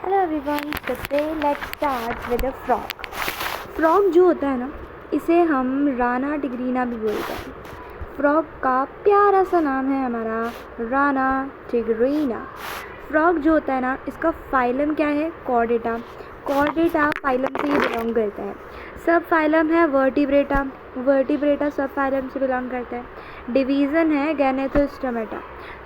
Hello everyone, today let's start with a frog. Frog जो होता है ना, इसे हम राना टिग्रीना भी बोलते हैं। फ्रॉग का प्यारा सा नाम है हमारा राना टिग्रीना। फ्रॉग जो होता है ना, इसका फाइलम क्या है? कॉर्डेटा। कॉर्डेटा फाइलम से ही बिलोंग करता है। सब फाइलम है वर्टिब्रेटा। वर्टिब्रेटा सब फाइलम से बिलोंग करता है। डिवीज़न है गैनेथोस्टोमेटा।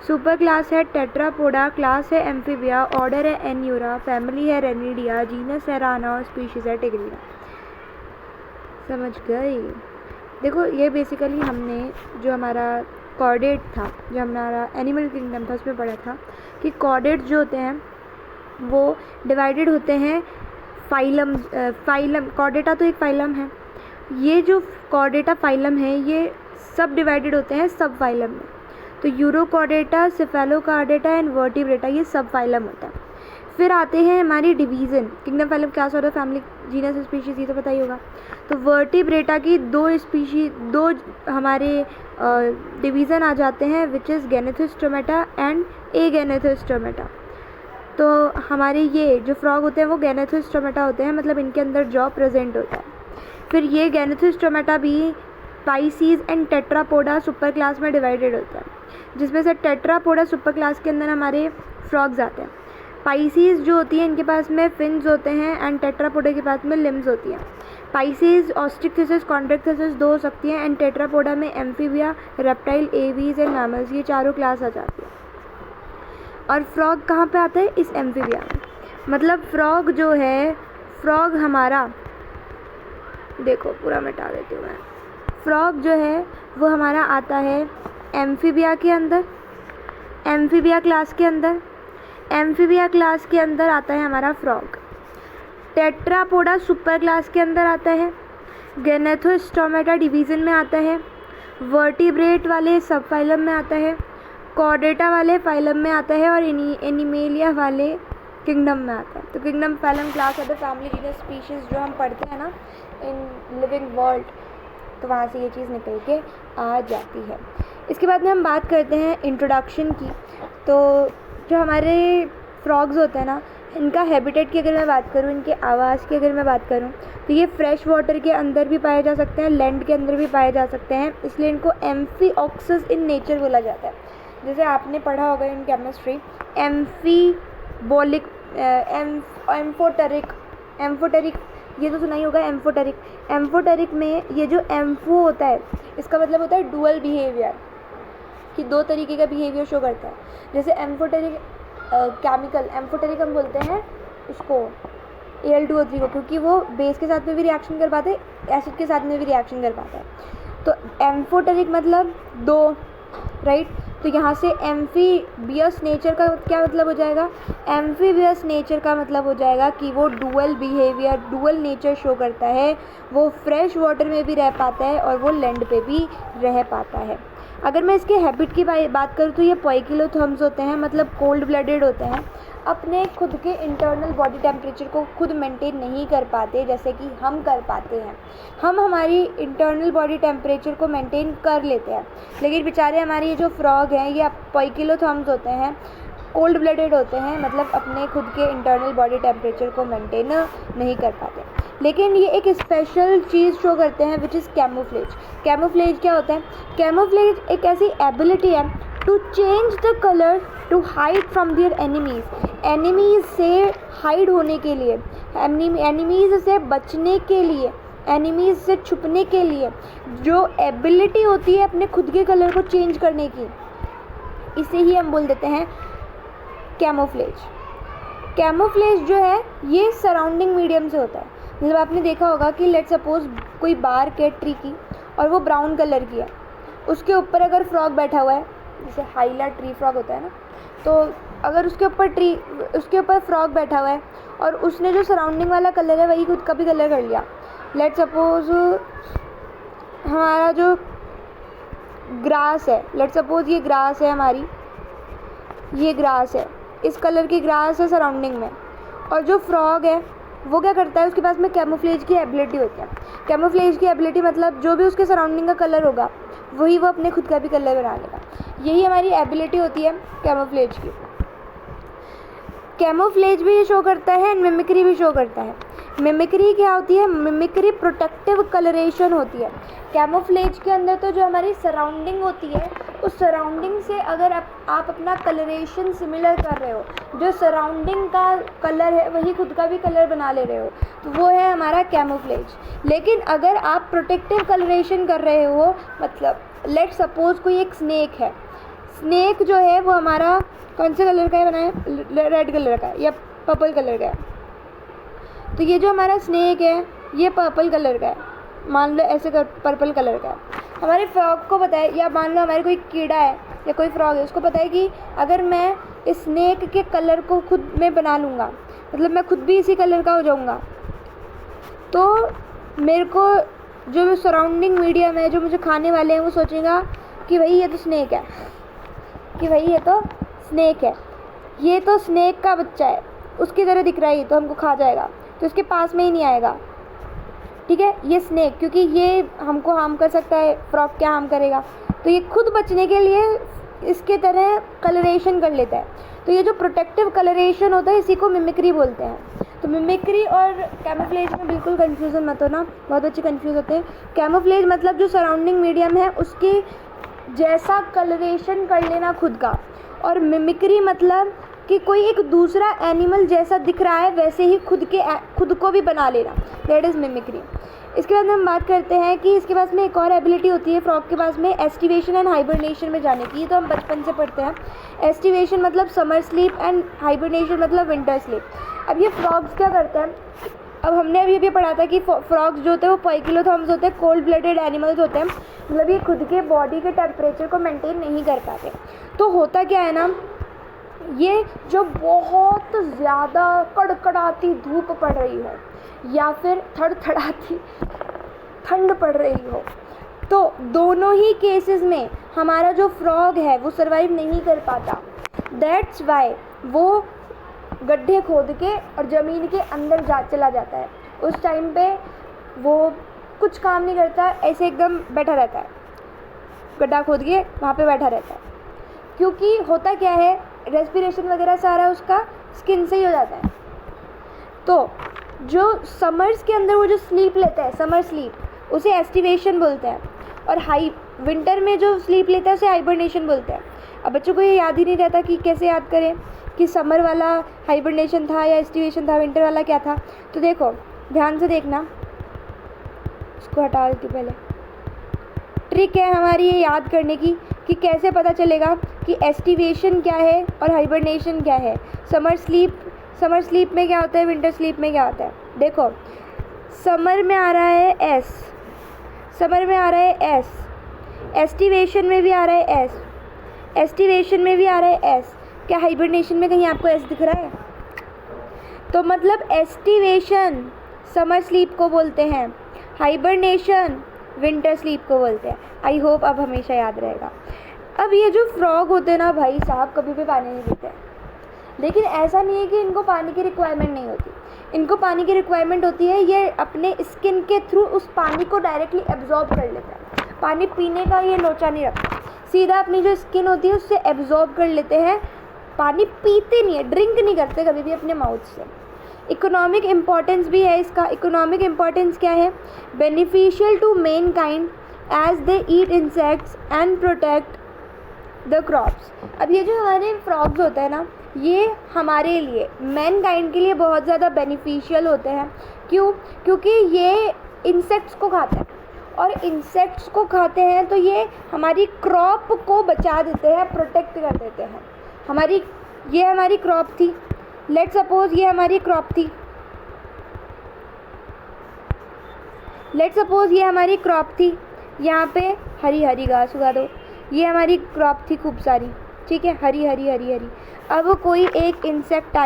सुपर क्लास है टेट्रापोडा, क्लास है एम्फीबिया, ऑर्डर है एन्यूरा, फैमिली है रेनिडिया, जीनस है राना और स्पीशीज़ है टिग्रीना। समझ गए? देखो, ये बेसिकली हमने जो हमारा कॉर्डेट था, जो हमारा एनिमल किंगडम था, उसमें पढ़ा था कि कॉर्डेट जो होते हैं वो डिवाइडेड होते हैं फाइलम। कॉर्डेटा तो एक फाइलम है। ये जो कॉर्डेटा फाइलम है ये सब डिवाइडेड होते हैं सब फाइलम में। तो यूरोकॉर्डेटा, सेफेलोकॉर्डेटा एंड वर्टिब्रेटा, ये सब फाइलम होता है। फिर आते हैं हमारी division, kingdom, phylum, class, order, family, genus, species, ये तो पता ही होगा। तो वर्टिब्रेटा की दो हमारे डिवीज़न आ जाते हैं, विच इज़ गैनेथोस्टोमेटा एंड एगैनेथोस्टोमेटा। तो हमारे ये जो फ्रॉग होते हैं वो गैनेथोस्टोमेटा होते हैं, मतलब इनके अंदर जॉ प्रेजेंट होता है। फिर ये गैनेथोस्टोमेटा भी Pisces and Tetrapoda super class में डिवाइडेड होता है, जिसमें से टेट्रापोडा सुपर क्लास के अंदर हमारे फ्रॉग्स आते हैं। पाइसीज जो होती है इनके पास में फिन्स होते हैं एंड टेट्रापोडा के पास में लिम्स होती हैं। पाइसीज ऑस्ट्रिक्थिसिस, कॉन्ट्रैक्थिसिस 2 हो सकती हैं एंड टेट्रापोडा में amphibia, reptile, aves and mammals, ये चारों क्लास आ जाती है। और फ्रॉग कहाँ पे आता है? इस एम्फीबिया में। मतलब फ्रॉग जो है, फ्रॉग हमारा, देखो पूरा मिटा देती हूँ मैं। फ्रॉग जो है वो हमारा आता है एम्फीबिया के अंदर, एम्फीबिया क्लास के अंदर। एम्फीबिया क्लास के अंदर आता है हमारा फ्रॉग। टेट्रापोडा सुपर क्लास के अंदर आता है। गैनेथोस्टोमेटा डिवीज़न में आता है। वर्टिब्रेट वाले सब फाइलम में आता है। कॉर्डेटा वाले फाइलम में आता है और एनिमेलिया वाले किंगडम में आता है। तो kingdom, phylum, class, order, family, genus, species जो हम पढ़ते हैं ना इन लिविंग वर्ल्ड, तो वहाँ से ये चीज़ निकल के आ जाती है। इसके बाद में हम बात करते हैं इंट्रोडक्शन की। तो जो हमारे फ्रॉग्स होते हैं ना, इनका हैबिटेट की अगर मैं बात करूँ, इनके आवास की अगर मैं बात करूँ, तो ये फ्रेश वाटर के अंदर भी पाए जा सकते हैं, लैंड के अंदर भी पाए जा सकते हैं, इसलिए इनको एम्फीऑक्सस इन नेचर बोला जाता है। जैसे आपने पढ़ा होगा इन केमिस्ट्री, एम्फीबोलिक, एम्फोटेरिक, ये तो सुना ही होगा। एम्फोटेरिक में ये जो एम्फो होता है, इसका मतलब होता है डुअल बिहेवियर, कि दो तरीके का बिहेवियर शो करता है। जैसे एम्फोटेरिक केमिकल, एम्फोटेरिक हम बोलते हैं इसको Al2O3 को, क्योंकि वो बेस के साथ में भी रिएक्शन कर पाते हैं, एसिड के साथ में भी रिएक्शन कर पाता है। तो एम्फोटेरिक मतलब दो, राइट। तो यहाँ से एम्फीबियस नेचर का क्या मतलब हो जाएगा? एम्फीबियस नेचर का मतलब हो जाएगा कि वो dual behaviour, dual nature show करता है। वो फ्रेश वाटर में भी रह पाता है और वो लैंड पे भी रह पाता है। अगर मैं इसके हैबिट की बात करूँ तो ये पोइकिलोथर्म्स होते हैं, मतलब कोल्ड ब्लडेड होते हैं। अपने खुद के इंटरनल बॉडी टेम्परेचर को खुद मेंटेन नहीं कर पाते जैसे कि हम कर पाते हैं। हम हमारी इंटरनल बॉडी टेम्परेचर को मेंटेन कर लेते हैं, लेकिन बेचारे हमारे ये जो फ्रॉग हैं ये पोइकिलोथर्म्स होते हैं, कोल्ड ब्लडेड होते हैं, मतलब अपने खुद के इंटरनल बॉडी टेम्परेचर को मेंटेन नहीं कर पाते। लेकिन ये एक स्पेशल चीज़ शो करते हैं विच इज़ कैमोफ्लेज। कैमोफ्लेज क्या होता है? कैमोफ्लेज एक ऐसी एबिलिटी है to change the colour to hide from their enemies से हाइड होने के लिए, एनिमीज़ से बचने के लिए, एनिमीज़ से छुपने के लिए जो एबिलिटी होती है अपने खुद के कलर को चेंज करने की, इसे ही हम बोल देते हैं कैमोफ्लेज। कैमोफ्लेज जो है ये सराउंडिंग मीडियम से होता है। मतलब आपने देखा होगा कि लेट सपोज कोई बार्क है ट्री की और वो ब्राउन कलर की है, उसके ऊपर अगर फ्रॉग बैठा हुआ है, जैसे हाइला ट्री फ्रॉग होता है ना, तो अगर उसके ऊपर फ्रॉग बैठा हुआ है और उसने जो सराउंडिंग वाला कलर है वही खुद का भी कलर कर लिया। लेट सपोज हमारा जो ग्रास है, लेट सपोज ये ग्रास है हमारी, ये ग्रास है, इस कलर की ग्रास है सराउंडिंग में, और जो फ्रॉग है वो क्या करता है, उसके पास में कैमोफ्लेज की एबिलिटी होती है। कैमोफ्लेज की एबिलिटी मतलब जो भी उसके सराउंडिंग का कलर होगा वही वो अपने खुद का भी कलर बना लेगा। यही हमारी एबिलिटी होती है कैमोफ्लेज की। कैमोफ्लेज भी शो करता है एंड मिमिक्री भी शो करता है। मिमिक्री क्या होती है? मिमिक्री प्रोटेक्टिव कलरेशन होती है। कैमोफ्लेज के अंदर तो जो हमारी सराउंडिंग होती है, उस सराउंडिंग से अगर आप अपना कलरेशन सिमिलर कर रहे हो, जो सराउंडिंग का कलर है वही खुद का भी कलर बना ले रहे हो, तो वो है हमारा कैमोफ्लेज। लेकिन अगर आप प्रोटेक्टिव कलरेशन कर रहे हो, मतलब लेट सपोज कोई एक स्नेक है, स्नेक जो है वो हमारा कौन से कलर का है बना है? रेड कलर का या पर्पल कलर का है। तो ये जो हमारा स्नेक है ये पर्पल कलर का है, मान लो ऐसे पर्पल कलर का है। हमारे फ्रॉग को पता है, या मान लो हमारे कोई कीड़ा है या कोई फ्रॉग है, उसको पता है कि अगर मैं इस स्नेक के कलर को खुद में बना लूँगा, मतलब मैं खुद भी इसी कलर का हो जाऊँगा, तो मेरे को जो सराउंडिंग मीडियम है, जो मुझे खाने वाले हैं, वो सोचेगा कि भाई ये तो स्नेक है, कि भाई ये तो स्नेक है, ये तो स्नेक का बच्चा है, उसकी तरह दिख रहा है, ये तो हमको खा जाएगा, तो इसके पास में ही नहीं आएगा। ठीक है, ये स्नेक क्योंकि ये हमको हार्म कर सकता है, फ्रॉग क्या हार्म करेगा, तो ये खुद बचने के लिए इसके तरह कलरेशन कर लेता है। तो ये जो प्रोटेक्टिव कलरेशन होता है इसी को मिमिक्री बोलते हैं। तो मिमिक्री और कैमोफ्लेज में बिल्कुल कंफ्यूजन मत होना, बहुत बच्चे कंफ्यूज होते हैं। कैमोफ्लेज मतलब जो सराउंडिंग मीडियम है उसके जैसा कलरेशन कर लेना खुद का, और मिमिक्री मतलब कि कोई एक दूसरा एनिमल जैसा दिख रहा है वैसे ही खुद को भी बना लेना, दैट इज़ मिमिक्री। इसके बाद में हम बात करते हैं कि इसके पास में एक और एबिलिटी होती है फ्रॉग के पास में, एस्टिवेशन एंड हाइबरनेशन में जाने की। ये तो हम बचपन से पढ़ते हैं। एस्टिवेशन मतलब समर स्लीप एंड हाइबरनेशन मतलब विंटर स्लीप। अब ये फ्रॉग्स क्या करते हैं, अब हमने अभी पढ़ा था कि फ्रॉग्स जो होते हैं वो पाइकिलोथर्म्स होते हैं, कोल्ड ब्लडेड एनिमल्स होते हैं, मतलब ये खुद के बॉडी के टेम्परेचर को मेंटेन नहीं कर पाते। तो होता क्या है ना, ये जो बहुत ज़्यादा कड़कड़ाती धूप पड़ रही हो या फिर थड़थड़ाती ठंड पड़ रही हो, तो दोनों ही केसेस में हमारा जो फ्रॉग है वो सर्वाइव नहीं कर पाता। दैट्स वाई वो गड्ढे खोद के और ज़मीन के अंदर चला जाता है। उस टाइम पे वो कुछ काम नहीं करता, ऐसे एकदम बैठा रहता है, गड्ढा खोद के वहाँ पे बैठा रहता है, क्योंकि होता क्या है, रेस्पिरेशन वगैरह सारा उसका स्किन से ही हो जाता है। तो जो समर्स के अंदर वो जो स्लीप लेता है, समर स्लीप, उसे एस्टिवेशन बोलते हैं, और विंटर में जो स्लीप लेता है उसे हाइबरनेशन बोलते हैं। अब बच्चों को ये याद ही नहीं रहता कि कैसे याद करें कि समर वाला हाइबरनेशन था या एस्टिवेशन था, विंटर वाला क्या था। तो देखो ध्यान से देखना, इसको हटा देती पहले। ट्रिक है हमारी ये याद करने की कि कैसे पता चलेगा कि एस्टिवेशन क्या है और हाइबरनेशन क्या है। समर स्लीप में क्या होता है, विंटर स्लीप में क्या होता है। देखो समर में आ रहा है एस, समर में आ रहा है एस, एस्टिवेशन में भी आ रहा है एस, एस्टिवेशन में भी आ रहा है एस। क्या हाइबरनेशन में कहीं आपको एस दिख रहा है? तो मतलब एस्टिवेशन समर स्लीप को बोलते हैं, हाइबरनेशन विंटर स्लीप को बोलते हैं। आई होप अब हमेशा याद रहेगा। अब ये जो फ्रॉग होते हैं ना भाई साहब, कभी भी पानी नहीं पीते, लेकिन ऐसा नहीं है कि इनको पानी की रिक्वायरमेंट नहीं होती, इनको पानी की रिक्वायरमेंट होती है। ये अपने स्किन के थ्रू उस पानी को डायरेक्टली एब्जॉर्ब कर लेता है, पानी पीने का ये लोचा नहीं रखता, सीधा अपनी जो स्किन होती है उससे एब्जॉर्ब कर लेते हैं, पानी पीते नहीं है, ड्रिंक नहीं करते कभी भी अपने माउथ से। इकोनॉमिक इम्पॉर्टेंस भी है इसका। इकोनॉमिक इम्पॉर्टेंस क्या है? Beneficial to mankind as they eat insects and protect the crops. अब ये जो हमारे फ्रॉग्स होते हैं ना, ये हमारे लिए, मैन काइंड के लिए बहुत ज़्यादा बेनिफिशियल होते हैं। क्यों? क्योंकि ये इंसेक्ट्स को खाते हैं, और इंसेक्ट्स को खाते हैं तो ये हमारी क्रॉप को बचा देते हैं, प्रोटेक्ट कर देते हैं। ये हमारी क्रॉप थी, लेट सपोज ये हमारी क्रॉप थी, लेट सपोज ये हमारी क्रॉप थी, यहाँ पे हरी हरी घास उगा दो, ये हमारी क्रॉप थी खूब सारी, ठीक है, हरी हरी हरी हरी। अब कोई एक इंसेक्ट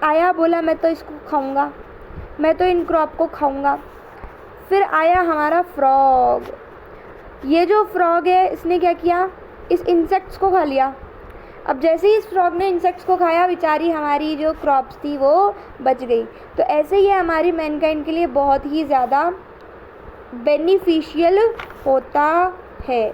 आया, बोला मैं तो इसको खाऊंगा, मैं तो इन क्रॉप को खाऊंगा। फिर आया हमारा फ्रॉग, ये जो फ्रॉग है इसने क्या किया, इस इंसेक्ट्स को खा लिया। अब जैसे ही इस फ्रॉग ने इंसेक्ट्स को खाया, बेचारी हमारी जो क्रॉप्स थी वो बच गई। तो ऐसे ही हमारी मैनकाइंड के लिए बहुत ही ज़्यादा बेनिफिशियल होता है।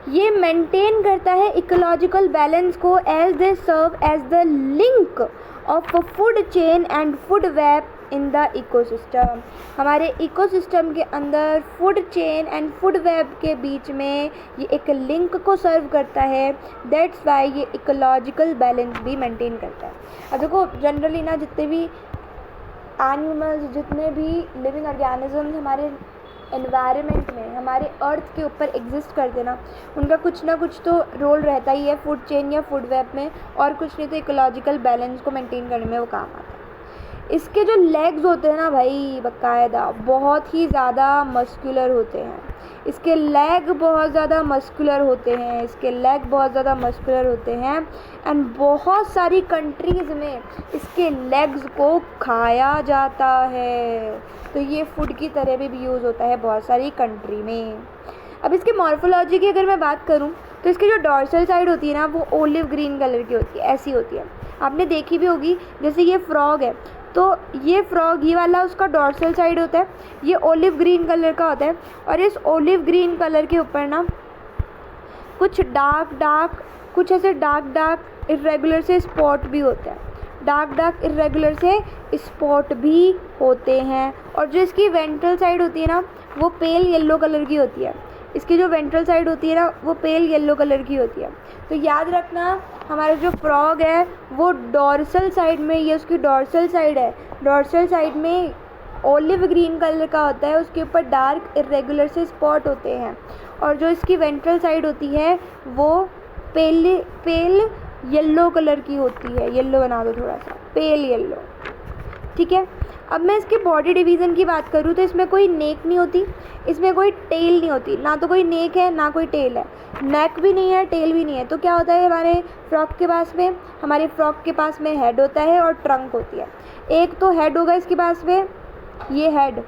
ये मेंटेन करता है इकोलॉजिकल बैलेंस को as they serve as the link of food chain and food web in the ecosystem. हमारे इकोसिस्टम के अंदर food chain and food web के बीच में ये एक लिंक को सर्व करता है। दैट्स वाई ये इकोलॉजिकल बैलेंस भी मेंटेन करता है। अब देखो जनरली ना जितने भी एनिमल्स, जितने भी लिविंग ऑर्गेनिजम्स हमारे एनवायरनमेंट में, हमारे अर्थ के ऊपर एग्जिस्ट करते ना, उनका कुछ ना कुछ तो रोल रहता ही है फूड चेन या फूड वेब में, और कुछ नहीं तो इकोलॉजिकल बैलेंस को मेंटेन करने में वो काम आता है। इसके जो लेग्स होते हैं ना भाई, बाकायदा बहुत ही ज़्यादा मस्कुलर होते हैं। इसके लेग बहुत ज़्यादा मस्कुलर होते हैं, इसके लेग बहुत ज़्यादा मस्कुलर होते हैं एंड बहुत सारी कंट्रीज़ में इसके लेग्स को खाया जाता है। तो ये फूड की तरह भी यूज़ होता है बहुत सारी कंट्री में। अब इसके मॉर्फोलॉजी की अगर मैं बात करूँ तो इसकी जो डॉर्सल साइड होती है ना, वो ओलिव ग्रीन कलर की होती है, ऐसी होती है। आपने देखी भी होगी, जैसे ये फ्रॉग है तो ये फ्रॉग, ये वाला उसका डॉर्सल साइड होता है, ये ओलिव ग्रीन कलर का होता है। और इस ओलिव ग्रीन कलर के ऊपर ना कुछ कुछ ऐसे डार्क इर्रेगुलर से स्पॉट भी होते हैं, डार्क इर्रेगुलर से स्पॉट भी होते हैं। और जो इसकी वेंट्रल साइड होती है ना, वो पेल येलो कलर की होती है। इसकी जो वेंट्रल साइड होती है ना, वो पेल येलो कलर की होती है। तो याद रखना, हमारा जो फ्रॉग है वो डॉर्सल साइड में, ये उसकी डॉर्सल साइड है, डॉर्सल साइड में ओलिव ग्रीन कलर का होता है, उसके ऊपर डार्क इर्रेगुलर से स्पॉट होते हैं। और जो इसकी वेंट्रल साइड होती है वो पेल येलो कलर की होती है। येलो बना दो थोड़ा सा, पेल येलो, ठीक है। अब मैं इसके बॉडी डिवीज़न की बात करूँ तो इसमें कोई नेक नहीं होती, इसमें कोई टेल नहीं होती, ना तो कोई नेक है ना कोई टेल है, नेक भी नहीं है टेल भी नहीं है। तो क्या होता है हमारे फ्रॉग के पास में, हमारे फ्रॉग के पास में हेड होता है और ट्रंक होती है। एक तो हेड होगा इसके पास में, ये हेड,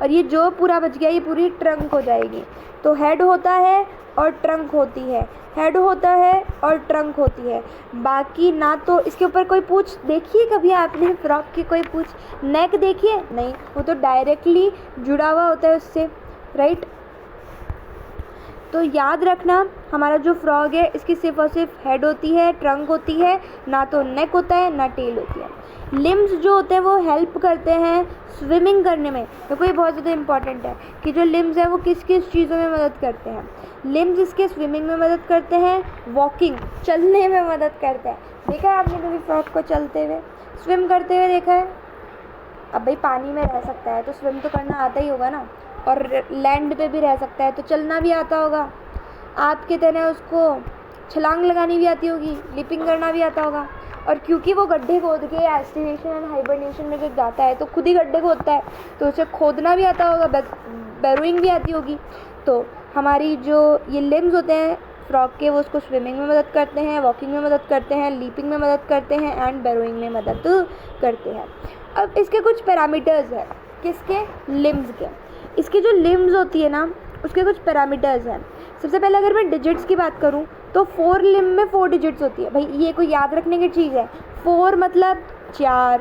और ये जो पूरा बच गया ये पूरी ट्रंक हो जाएगी। तो हेड होता है और ट्रंक होती है, हेड होता है और ट्रंक होती है। बाकी ना तो इसके ऊपर कोई पूँछ देखिए कभी आपने फ्रॉग की कोई पूँछ, नेक देखिए नहीं, वो तो डायरेक्टली जुड़ा हुआ होता है उससे, राइट। तो याद रखना, हमारा जो फ्रॉग है इसकी सिर्फ और सिर्फ हेड होती है, ट्रंक होती है, ना तो नेक होता है ना टेल होती है। लिम्स जो होते हैं वो हेल्प करते हैं स्विमिंग करने में। देखो ये बहुत ज़्यादा इंपॉर्टेंट है कि जो लिम्स है वो किस किस चीज़ों में मदद करते हैं। लिम्स इसके स्विमिंग में मदद करते हैं, वॉकिंग चलने में मदद करते हैं। देखा है आपने कभी फ्रॉग को चलते हुए, स्विम करते हुए देखा है? अब भाई पानी में रह सकता है तो स्विम तो करना आता ही होगा ना, और लैंड पे भी रह सकता है तो चलना भी आता होगा। आपके तरह उसको छलांग लगानी भी आती होगी, लिपिंग करना भी आता होगा। और क्योंकि वो गड्ढे खोद के एस्टिवेशन एंड हाइबरनेशन में जब जाता है तो खुद ही गड्ढे खोदता है, तो उसे खोदना भी आता होगा, बैरोइंग भी आती होगी। तो हमारी जो ये लिम्स होते हैं फ्रॉग के, वो उसको स्विमिंग में मदद करते हैं, वॉकिंग में मदद करते हैं, लीपिंग में मदद करते हैं एंड बैरोइंग में मदद करते हैं। अब इसके कुछ पैरामीटर्स हैं, किसके? लिम्स के। इसकी जो लिम्स होती है ना, उसके कुछ पैरामीटर्स हैं। सबसे पहले अगर मैं डिजिट्स की बात करूं तो 4 लिम्ब में 4 डिजिट्स होती है। भाई ये कोई याद रखने की चीज़ है, 4 मतलब 4,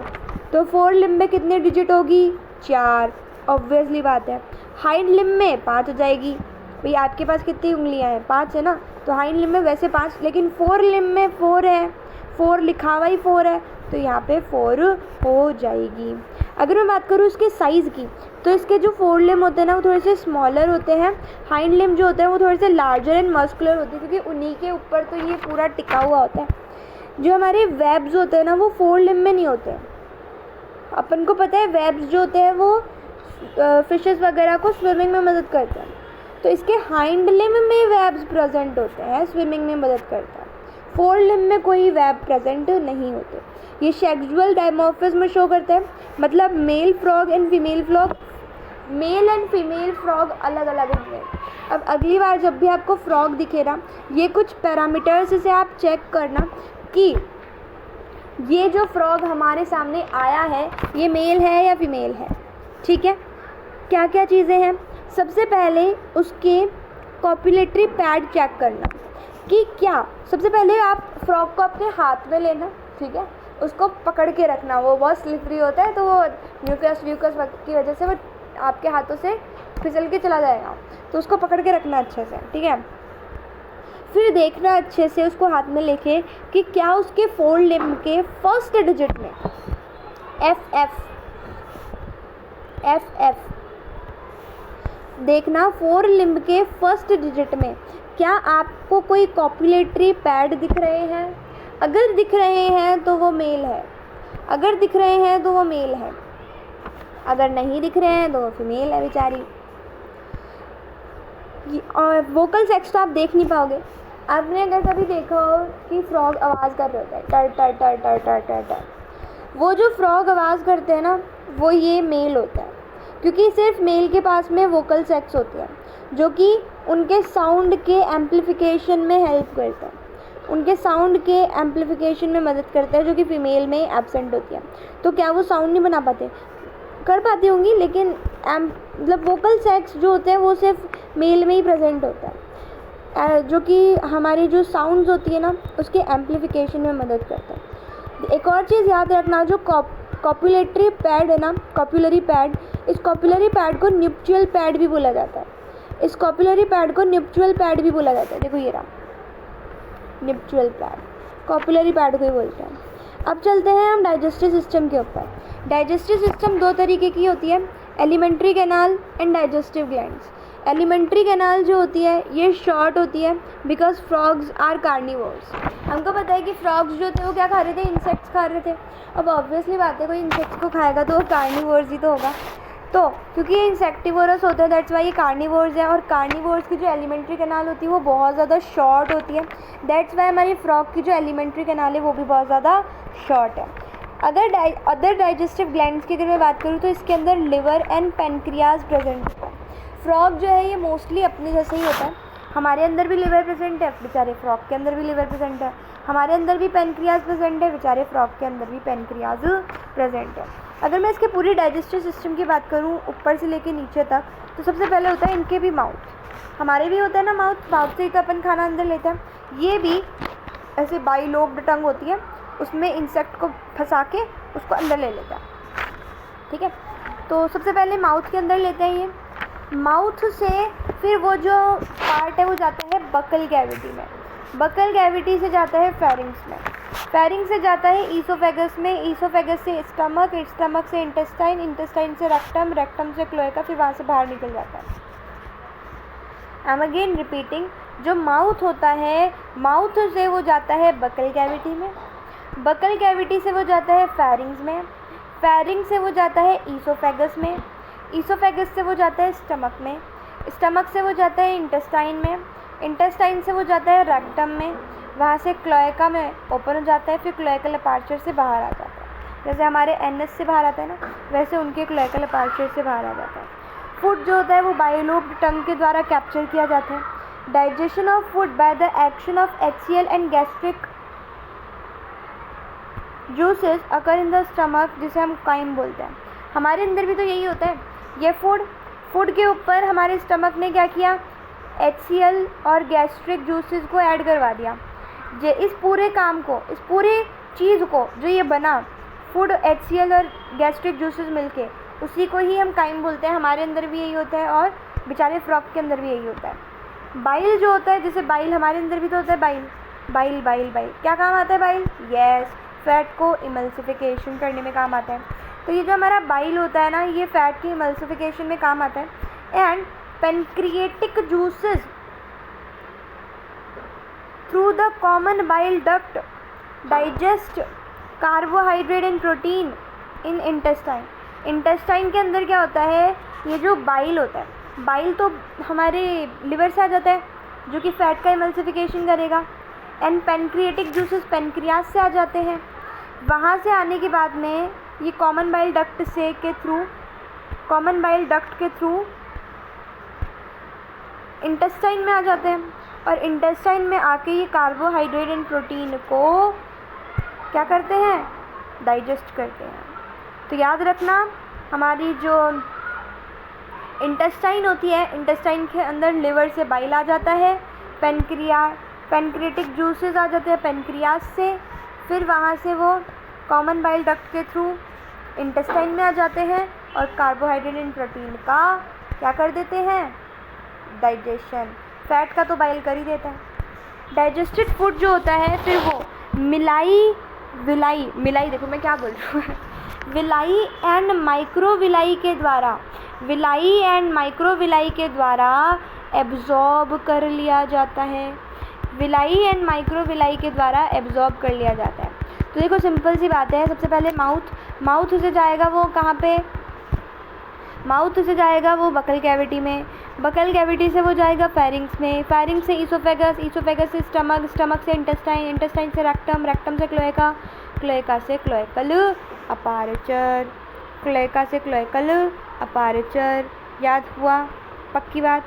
तो 4 लिम्ब में कितनी डिजिट होगी? 4, ऑब्वियसली बात है। हाइंड लिम्ब में 5 हो जाएगी। भाई आपके पास कितनी उंगलियां हैं? 5 है ना, तो हाइंड लिम्ब में वैसे 5, लेकिन 4 लिम्ब में 4 है, 4 लिखा हुआ ही 4 है, तो यहाँ पे 4 हो जाएगी। अगर मैं बात करूँ इसके साइज़ की, तो इसके जो 4 लिम्ब होते हैं ना वो थोड़े से स्मॉलर होते हैं, हाइंड लिम्ब जो होते हैं वो थोड़े से लार्जर एंड मस्कुलर होते हैं, क्योंकि उन्हीं के ऊपर तो ये पूरा टिका हुआ होता है। जो हमारे वेब्स होते हैं ना वो 4 लिम्ब में नहीं होते हैं। अपन को पता है वेब्स जो होते हैं वो फिशेस वगैरह को स्विमिंग में मदद करते हैं, तो इसके हाइंड लिम्ब में वेब्स प्रेजेंट होते हैं, स्विमिंग में मदद करता है। 4 लिम्ब में कोई वेब प्रेजेंट नहीं होते। ये सेक्सुअल डायमॉर्फिज्म शो करते हैं, मतलब male frog and female frog अलग अलग होंगे। अब अगली बार जब भी आपको फ्रॉग दिखे ना, ये कुछ पैरामीटर्स से आप चेक करना कि ये जो फ्रॉग हमारे सामने आया है ये मेल है या फीमेल है, ठीक है। क्या क्या चीज़ें हैं? सबसे पहले उसके कॉपुलेटरी पैड चेक करना कि क्या, सबसे पहले आप फ्रॉग को अपने हाथ में लेना, ठीक है, उसको पकड़ के रखना, वो बहुत स्लिपरी होता है तो वो म्यूकस की वजह से वो आपके हाथों से फिसल के चला जाएगा। तो उसको पकड़ के रखना अच्छे से, ठीक है। फिर देखना अच्छे से उसको हाथ में लेके कि क्या उसके 4 लिम्ब के फर्स्ट डिजिट में एफ देखना 4 लिम्ब के फर्स्ट डिजिट में क्या आपको कोई कॉपुलेटरी पैड दिख रहे हैं। अगर दिख रहे हैं तो वो मेल है, अगर दिख रहे हैं तो वो मेल है, अगर नहीं दिख रहे हैं तो वो फीमेल है बेचारी। और वोकल सेक्स तो आप देख नहीं पाओगे। आपने अगर कभी देखा हो कि फ्रॉग आवाज़ कर रहे होता है टर टर टर टर टर टर टर, वो जो फ्रॉग आवाज़ करते हैं ना वो ये मेल होता है, क्योंकि सिर्फ मेल के पास में वोकल सेक्स होती है जो कि उनके साउंड के एम्प्लीफिकेशन में हेल्प करता है, उनके साउंड के एम्प्लीफिकेशन में मदद करता है, जो कि फ़ीमेल में एब्सेंट होती है। तो क्या वो साउंड नहीं बना पाते? कर पाती होंगी, लेकिन मतलब वोकल सेक्स जो होते हैं वो सिर्फ मेल में ही प्रेजेंट होता है, जो कि हमारी जो साउंड्स होती है ना उसके एम्प्लीफिकेशन में मदद करता है। एक और चीज़ याद रखना, जो कॉपुलेटरी पैड है ना, कॉपुलरी पैड, इस कॉपुलरी पैड को न्यूप्चुअल पैड भी बोला जाता है। इस कॉपुलरी पैड को न्यूप्चुअल पैड भी बोला जाता है। देखो ये रहा न्यूप्चुअल पैड, कॉपुलरी पैड को ही बोलते हैं। अब चलते हैं हम डाइजेस्टिव सिस्टम के ऊपर। डाइजेस्टिव सिस्टम 2 तरीके की होती है, alimentary canal and digestive glands. Alimentary canal जो होती है ये शॉर्ट होती है बिकॉज फ्रॉग्स आर कार्निवोर्स। हमको पता है कि फ्रॉग्स जो थे वो क्या खा रहे थे, इंसेक्ट्स खा रहे थे। अब ऑब्वियसली बात है कोई इंसेक्ट्स को खाएगा तो वो कार्निवोर्स ही तो होगा। तो क्योंकि ये इंसेक्टिवोरस होते हैं दैट्स वाई ये कार्निवोर्स है, और कार्निवोर्स की जो एलिमेंट्री कैनाल होती है वो बहुत ज़्यादा शॉर्ट होती है, दैट्स वाई हमारी फ्रॉग की जो एलिमेंट्री कैनाल है वो भी बहुत ज़्यादा शॉर्ट है। अदर डाइजेस्टिव ग्लैंड्स की अगर मैं बात करूँ तो इसके अंदर लिवर एंड पेनक्रियाज प्रेजेंट होता है। फ्रॉग जो है ये मोस्टली अपने जैसे ही होता है, हमारे अंदर भी लिवर प्रेजेंट है, बेचारे फ्रॉग के अंदर भी लिवर प्रेजेंट है, हमारे अंदर भी पेनक्रियाज प्रेजेंट है, बेचारे फ्रॉग के अंदर भी पेनक्रियाज प्रेजेंट है। अगर मैं इसके पूरी डाइजेस्टिव सिस्टम की बात करूँ ऊपर से लेके नीचे तक, तो सबसे पहले होता है इनके भी माउथ, हमारे भी होता है ना माउथ से ही तो अपन खाना अंदर लेते हैं। ये भी ऐसे बाइलोब्ड टंग होती है, उसमें इंसेक्ट को फंसा के उसको अंदर ले लेता है, ठीक है। तो सबसे पहले माउथ के अंदर लेते हैं ये, माउथ से फिर वो जो पार्ट है वो जाता है बकल कैविटी में, बकल कैविटी से जाता है फेरिंग्स में, फेरिंग्स से जाता है ईसोफेगस में, ईसोफेगस से स्टमक, स्टमक से इंटेस्टाइन, इंटेस्टाइन से रेक्टम, रेक्टम से क्लोएका, फिर वहाँ से बाहर निकल जाता है। आई एम अगेन रिपीटिंग, जो माउथ होता है माउथ से वो जाता है बकल कैविटी में, बकल कैविटी से वो जाता है फेरिंग्स में, फेरिंग्स से वो जाता है ईसोफेगस में, ईसोफेगस से वो जाता है स्टमक में, स्टमक से वो जाता है इंटेस्टाइन में, इंटेस्टाइन से वो जाता है रेक्टम में, वहाँ से क्लोएका में ओपन हो जाता है, फिर क्लोएकल अपार्चर से बाहर आ जाता है। जैसे हमारे एनएस से बाहर आता है ना, वैसे उनके क्लोएकल अपार्चर से बाहर आ जाता है। फूड जो होता है वो बायोलोब्ड टंग के द्वारा कैप्चर किया जाता है। Digestion of food by the action of HCl and gastric juices occur in the stomach, जिसे हम काइम बोलते हैं। हमारे अंदर भी तो यही होता है। ये फूड के ऊपर हमारे स्टमक ने क्या किया, HCl और गैस्ट्रिक जूसेस को ऐड करवा दिया। जे इस पूरे काम को, इस पूरे चीज़ को जो ये बना फूड, HCl और गैस्ट्रिक जूसेस मिलके, उसी को ही हम काइम बोलते हैं। हमारे अंदर भी यही होता है और बेचारे फ्रॉग के अंदर भी यही होता है। बाइल जो होता है, जैसे बाइल हमारे अंदर भी तो होता है, बाइल क्या काम आता है बाइल? यस, फैट को इमल्सिफिकेशन करने में काम आता है। तो ये जो हमारा बाइल होता है ना, ये फैट की इमल्सिफिकेशन में काम आता है। And pancreatic juices through the common bile duct digest carbohydrate and protein in intestine. Intestine के अंदर क्या होता है, ये जो बाइल होता है, बाइल तो हमारे लिवर से आ जाता है जो कि फैट का इमल्सिफिकेशन करेगा। एंड पेनक्रिएटिक जूसेस पेनक्रियाज से आ जाते हैं। वहाँ से आने के बाद में ये कॉमन बाइल डक्ट के थ्रू इंटेस्टाइन में आ जाते हैं, और इंटेस्टाइन में आके ये कार्बोहाइड्रेट एंड प्रोटीन को क्या करते हैं, डाइजेस्ट करते हैं। तो याद रखना, हमारी जो इंटेस्टाइन होती है, इंटेस्टाइन के अंदर लिवर से बाइल आ जाता है, पेनक्रिएटिक जूसेस आ जाते हैं पेनक्रियाज से, फिर वहाँ से वो कॉमन बाइल डक्ट के थ्रू इंटेस्टाइन में आ जाते हैं और कार्बोहाइड्रेट एंड प्रोटीन का क्या कर देते हैं, डाइजेशन, फैट का तो बाइल कर ही देता है। डाइजेस्टेड फूड जो होता है फिर वो मिलाई देखो मैं क्या बोल रही हूँ विलाई एंड माइक्रोविलाई के द्वारा एब्जॉर्ब कर लिया जाता है। विलाई एंड माइक्रोविलाई के द्वारा एब्जॉर्ब कर लिया जाता है। तो देखो सिंपल सी बात है, सबसे पहले माउथ से जाएगा वो कहाँ पे, माउथ से जाएगा वो बकल कैविटी में, बकल कैविटी से वो जाएगा फेरिंग्स में, फेरिंग्स से ईसोफेगस, ईसोफेगस से स्टमक, स्टमक से इंटेस्टाइन, इंटेस्टाइन से रेक्टम, रेक्टम से क्लोएका, क्लोएका से क्लोएकल अपार्चर, क्लोएका से क्लोएकल अपार्चर। याद हुआ? पक्की बात।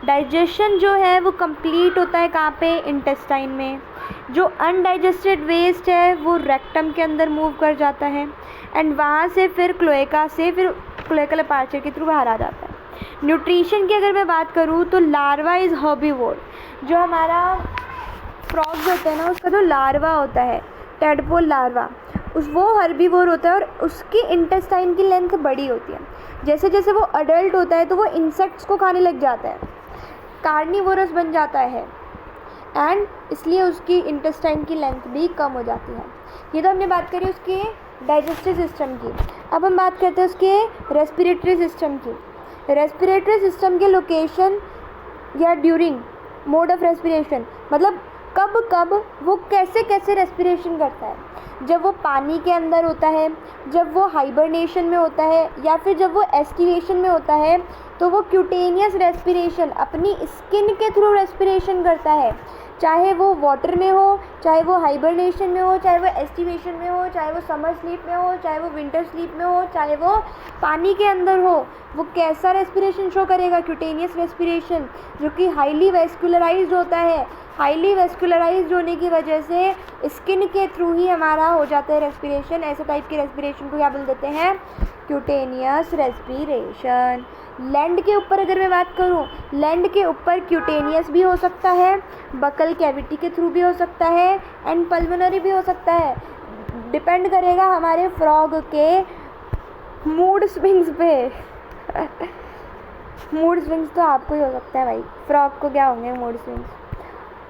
डाइजेशन जो है वो कंप्लीट होता है कहाँ पे, इंटेस्टाइन में। जो अनडाइजेस्टेड वेस्ट है वो रेक्टम के अंदर मूव कर जाता है एंड वहाँ से फिर क्लोएका से फिर क्लोएकल अपार्चर के थ्रू बाहर आ जाता है। न्यूट्रिशन की अगर मैं बात करूँ तो लार्वा इज़ हर्बीवोर। जो हमारा फ्रॉग्स होता है ना, उसका जो लार्वा होता है, टेडपोल लार्वा, वो हर्बीवोर होता है और उसकी इंटेस्टाइन की लेंथ बड़ी होती है। जैसे जैसे वो अडल्ट होता है तो वो इंसेक्ट्स को खाने लग जाता है, कार्निवोरस बन जाता है एंड इसलिए उसकी इंटेस्टाइन की लेंथ भी कम हो जाती है। ये तो हमने बात करी उसके डाइजेस्टिव सिस्टम की। अब हम बात करते हैं उसके रेस्पिरेटरी सिस्टम की। रेस्पिरेटरी सिस्टम के लोकेशन या ड्यूरिंग मोड ऑफ रेस्पिरेशन, मतलब कब वो कैसे रेस्पिरेशन करता है। जब वो पानी के अंदर होता है, जब वो हाइबरनेशन में होता है या फिर जब वो एस्टिवेशन में होता है तो वो क्यूटेनियस रेस्पिरेशन अपनी स्किन के थ्रू रेस्पिरेशन करता है। चाहे वो वाटर में हो, चाहे वो हाइबरनेशन में हो, चाहे वो एस्टिवेशन में हो, चाहे वो समर स्लीप में हो, चाहे वो विंटर स्लीप में हो, चाहे वो पानी के अंदर हो, वो कैसा रेस्पिरेशन शो करेगा, क्यूटेनियस रेस्पिरेशन, जो कि हाईली वेस्कुलराइज्ड होता है। हाईली वेस्कुलराइज्ड होने की वजह से स्किन के थ्रू ही हमारा हो जाता है रेस्पिरेशन। ऐसे टाइप के रेस्पिरेशन को क्या बोल देते हैं, क्यूटेनियस रेस्पिरेशन। लैंड के ऊपर अगर मैं बात करूं, लैंड के ऊपर क्यूटेनियस भी हो सकता है, बकल कैविटी के थ्रू भी हो सकता है एंड पल्मोनरी भी हो सकता है। डिपेंड करेगा हमारे फ्रॉग के मूड स्विंग्स पे मूड स्विंग्स तो आपको ही हो सकता है भाई, फ्रॉग को क्या होंगे मूड स्विंग्स।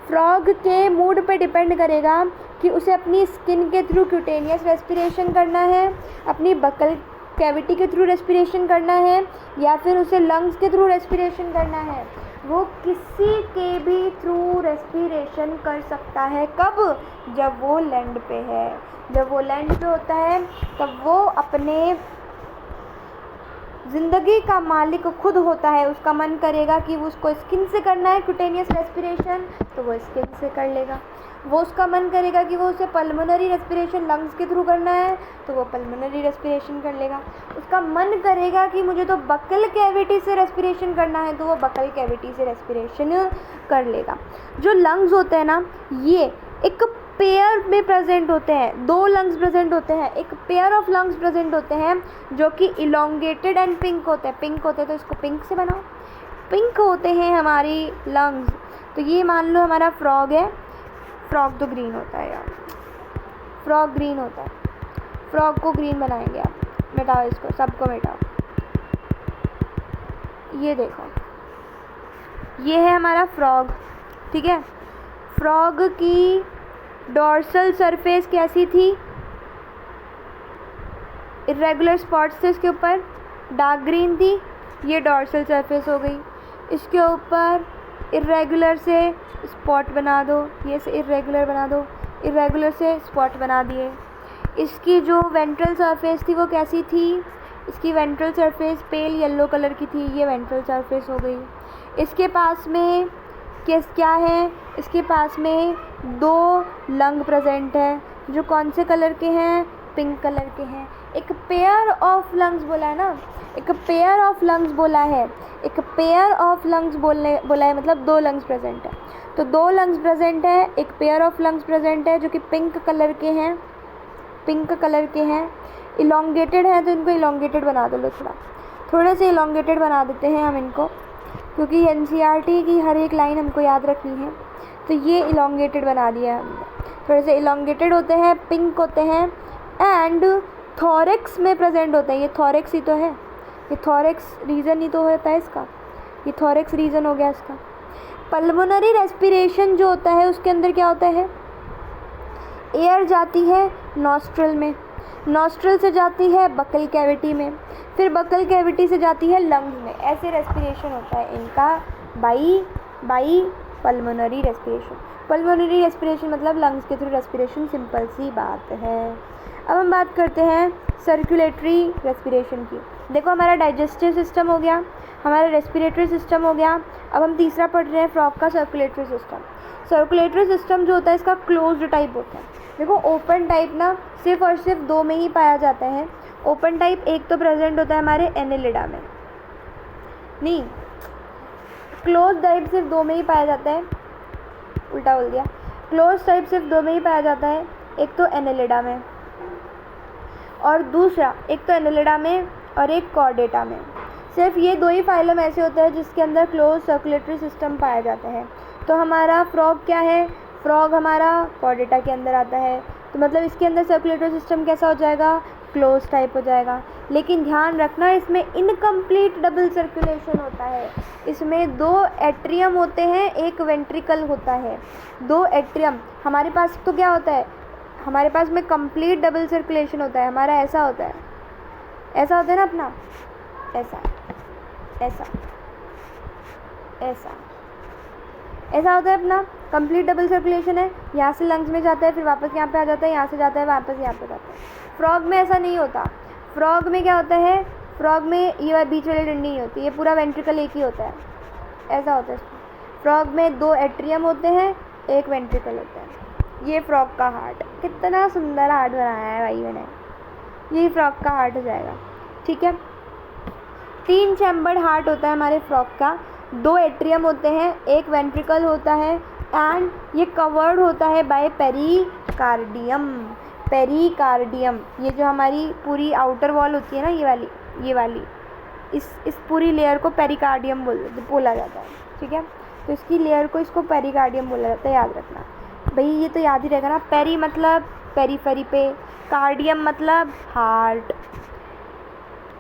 फ्रॉग के मूड पे डिपेंड करेगा कि उसे अपनी स्किन के थ्रू क्यूटेनियस रेस्पिरेशन करना है, अपनी बकल कैविटी के थ्रू रेस्पिरेशन करना है या फिर उसे लंग्स के थ्रू रेस्पिरेशन करना है। वो किसी के भी थ्रू रेस्पिरेशन कर सकता है। कब? जब वो लैंड पे है। जब वो लैंड पे होता है तब वो अपने ज़िंदगी का मालिक खुद होता है। उसका मन करेगा कि उसको स्किन से करना है क्यूटेनियस रेस्पिरेशन तो वो स्किन से कर लेगा। वो उसका मन करेगा कि वो उसे पल्मोनरी रेस्पिरेशन लंग्स के थ्रू करना है तो वो पल्मोनरी रेस्पिरेशन कर लेगा। उसका मन करेगा कि मुझे तो बकल कैविटी से रेस्पिरेशन करना है तो वो बकल कैविटी से रेस्पिरेशन कर लेगा। जो लंग्स होते हैं ना, ये एक पेयर में प्रेजेंट होते हैं। दो लंग्स प्रेजेंट होते हैं, एक पेयर ऑफ लंग्स प्रेजेंट होते हैं जो कि इलोंगेटेड एंड पिंक होते हैं। पिंक होते हैं तो इसको पिंक से बनाओ, पिंक होते हैं हमारी लंग्स। तो ये मान लो हमारा फ्रॉग है, फ्रॉग तो ग्रीन होता है यार, फ्रॉग ग्रीन होता है, फ्रॉग को ग्रीन बनाएंगे आप। मिटाओ इसको, सबको मिटाओ। ये देखो, ये है हमारा फ्रॉग, ठीक है। फ्रॉग की डॉर्सल सरफेस कैसी थी, इरेगुलर स्पॉट्स थे इसके ऊपर, डार्क ग्रीन थी। ये डॉर्सल सरफेस हो गई। इसके ऊपर इरेगुलर से स्पॉट बना दो, ये से इरेगुलर बना दो, इरेगुलर से स्पॉट बना दिए। इसकी जो वेंट्रल सरफेस थी वो कैसी थी, इसकी ventral surface pale yellow colour की थी, ये वेंट्रल सरफेस हो गई। इसके पास में क्या है, इसके पास में दो लंग प्रेजेंट है जो कौन से कलर के हैं, पिंक कलर के हैं। एक पेयर ऑफ लंग्स बोला है ना, एक पेयर ऑफ लंग्स बोला है, एक पेयर ऑफ लंग्स बोला है मतलब दो लंग्स प्रेजेंट है। तो दो लंग्स प्रेजेंट है, एक पेयर ऑफ लंग्स प्रेजेंट है जो कि पिंक कलर के हैं, पिंक कलर के हैं। इलोंगेटेड है तो इनको इलोंगेटेड बना दो, लो थोड़े से इलोंगेटेड बना देते हैं हम इनको, क्योंकि एनसीईआरटी की हर एक लाइन हमको याद रखनी है। तो ये इलोंगेटेड बना दिया हमने, थोड़े से इलोंगेटेड होते हैं, पिंक होते हैं एंड थॉरेक्स में प्रेजेंट होते हैं। ये थॉरेक्स ही तो है, ये थॉरेक्स रीजन ही तो होता है इसका, ये थोरेक्स रीजन हो गया इसका। पल्मोनरी रेस्पिरेशन जो होता है उसके अंदर क्या होता है, एयर जाती है नॉस्ट्रल में, नॉस्ट्रल से जाती है बकल कैविटी में, फिर बकल कैविटी से जाती है लंग्स में। ऐसे रेस्पिरेशन होता है इनका by pulmonary respiration. Pulmonary respiration मतलब लंग्स के थ्रू रेस्पिरेशन, सिंपल सी बात है। अब हम बात करते हैं सर्कुलेटरी रेस्पिरेशन की। देखो हमारा डाइजेस्टिव सिस्टम हो गया, हमारा रेस्पिरेटरी सिस्टम हो गया। अब हम तीसरा पढ़ रहे हैं फ्रॉग का सर्कुलेटरी सिस्टम। सर्कुलेटरी सिस्टम जो होता है इसका क्लोज्ड टाइप होता है। देखो ओपन टाइप ना सिर्फ और सिर्फ दो में ही पाया जाता है। ओपन टाइप एक तो प्रेजेंट होता है हमारे एनेलिडा में, नहीं क्लोज टाइप सिर्फ दो में ही पाया जाता है, उल्टा बोल दिया। क्लोज टाइप सिर्फ दो में ही पाया जाता है, एक तो एनेलिडा में और दूसरा एक तो एनेलिडा में और एक कॉर्डेटा में। सिर्फ ये दो ही फाइलम ऐसे होते हैं जिसके अंदर क्लोज सर्कुलेटरी सिस्टम पाया जाता है। तो हमारा फ्रॉग क्या है, फ्रॉग हमारा कॉर्डेटा के अंदर आता है, तो मतलब इसके अंदर सर्कुलेटरी सिस्टम कैसा हो जाएगा, क्लोज टाइप हो जाएगा। लेकिन ध्यान रखना इसमें इनकम्प्लीट डबल सर्कुलेशन होता है। इसमें दो एट्रियम होते हैं, एक वेंट्रिकल होता है। दो एट्रियम हमारे पास तो क्या होता है, हमारे पास में कंप्लीट डबल सर्कुलेशन होता है। हमारा ऐसा होता है, ऐसा होता है ना अपना, ऐसा ऐसा ऐसा ऐसा होता है अपना, कंप्लीट डबल सर्कुलेशन है। यहाँ से लंग्स में जाता है, फिर वापस यहाँ पे आ जाता है, यहाँ से जाता है वापस यहाँ पे जाता है। फ्रॉग में ऐसा नहीं होता। फ्रॉग में क्या होता है, फ्रॉग में ये बीच वाली डंडी नहीं होती, ये पूरा वेंट्रिकल एक ही होता है, ऐसा होता है। फ्रॉग में दो एट्रियम होते हैं, एक वेंट्रिकल होता है। ये फ्रॉग का हार्ट, कितना सुंदर हार्ट बनाया है भाई मैंने, यही फ्रॉग का हार्ट हो जाएगा। ठीक है, 3 चैम्बर्ड हार्ट होता है हमारे फ्रॉग का, 2 एट्रियम होते हैं, एक वेंट्रिकल होता है एंड ये कवर्ड होता है बाय पेरिकार्डियम। पेरिकार्डियम ये जो हमारी पूरी आउटर वॉल होती है ना, ये वाली इस पूरी लेयर को पेरिकार्डियम बोला जाता है। ठीक है, तो इसकी लेयर को इसको पेरिकार्डियम बोला जाता है, याद रखना भाई, ये तो याद ही रहेगा ना। पेरी मतलब पेरीफेरी पे, कार्डियम मतलब हार्ट।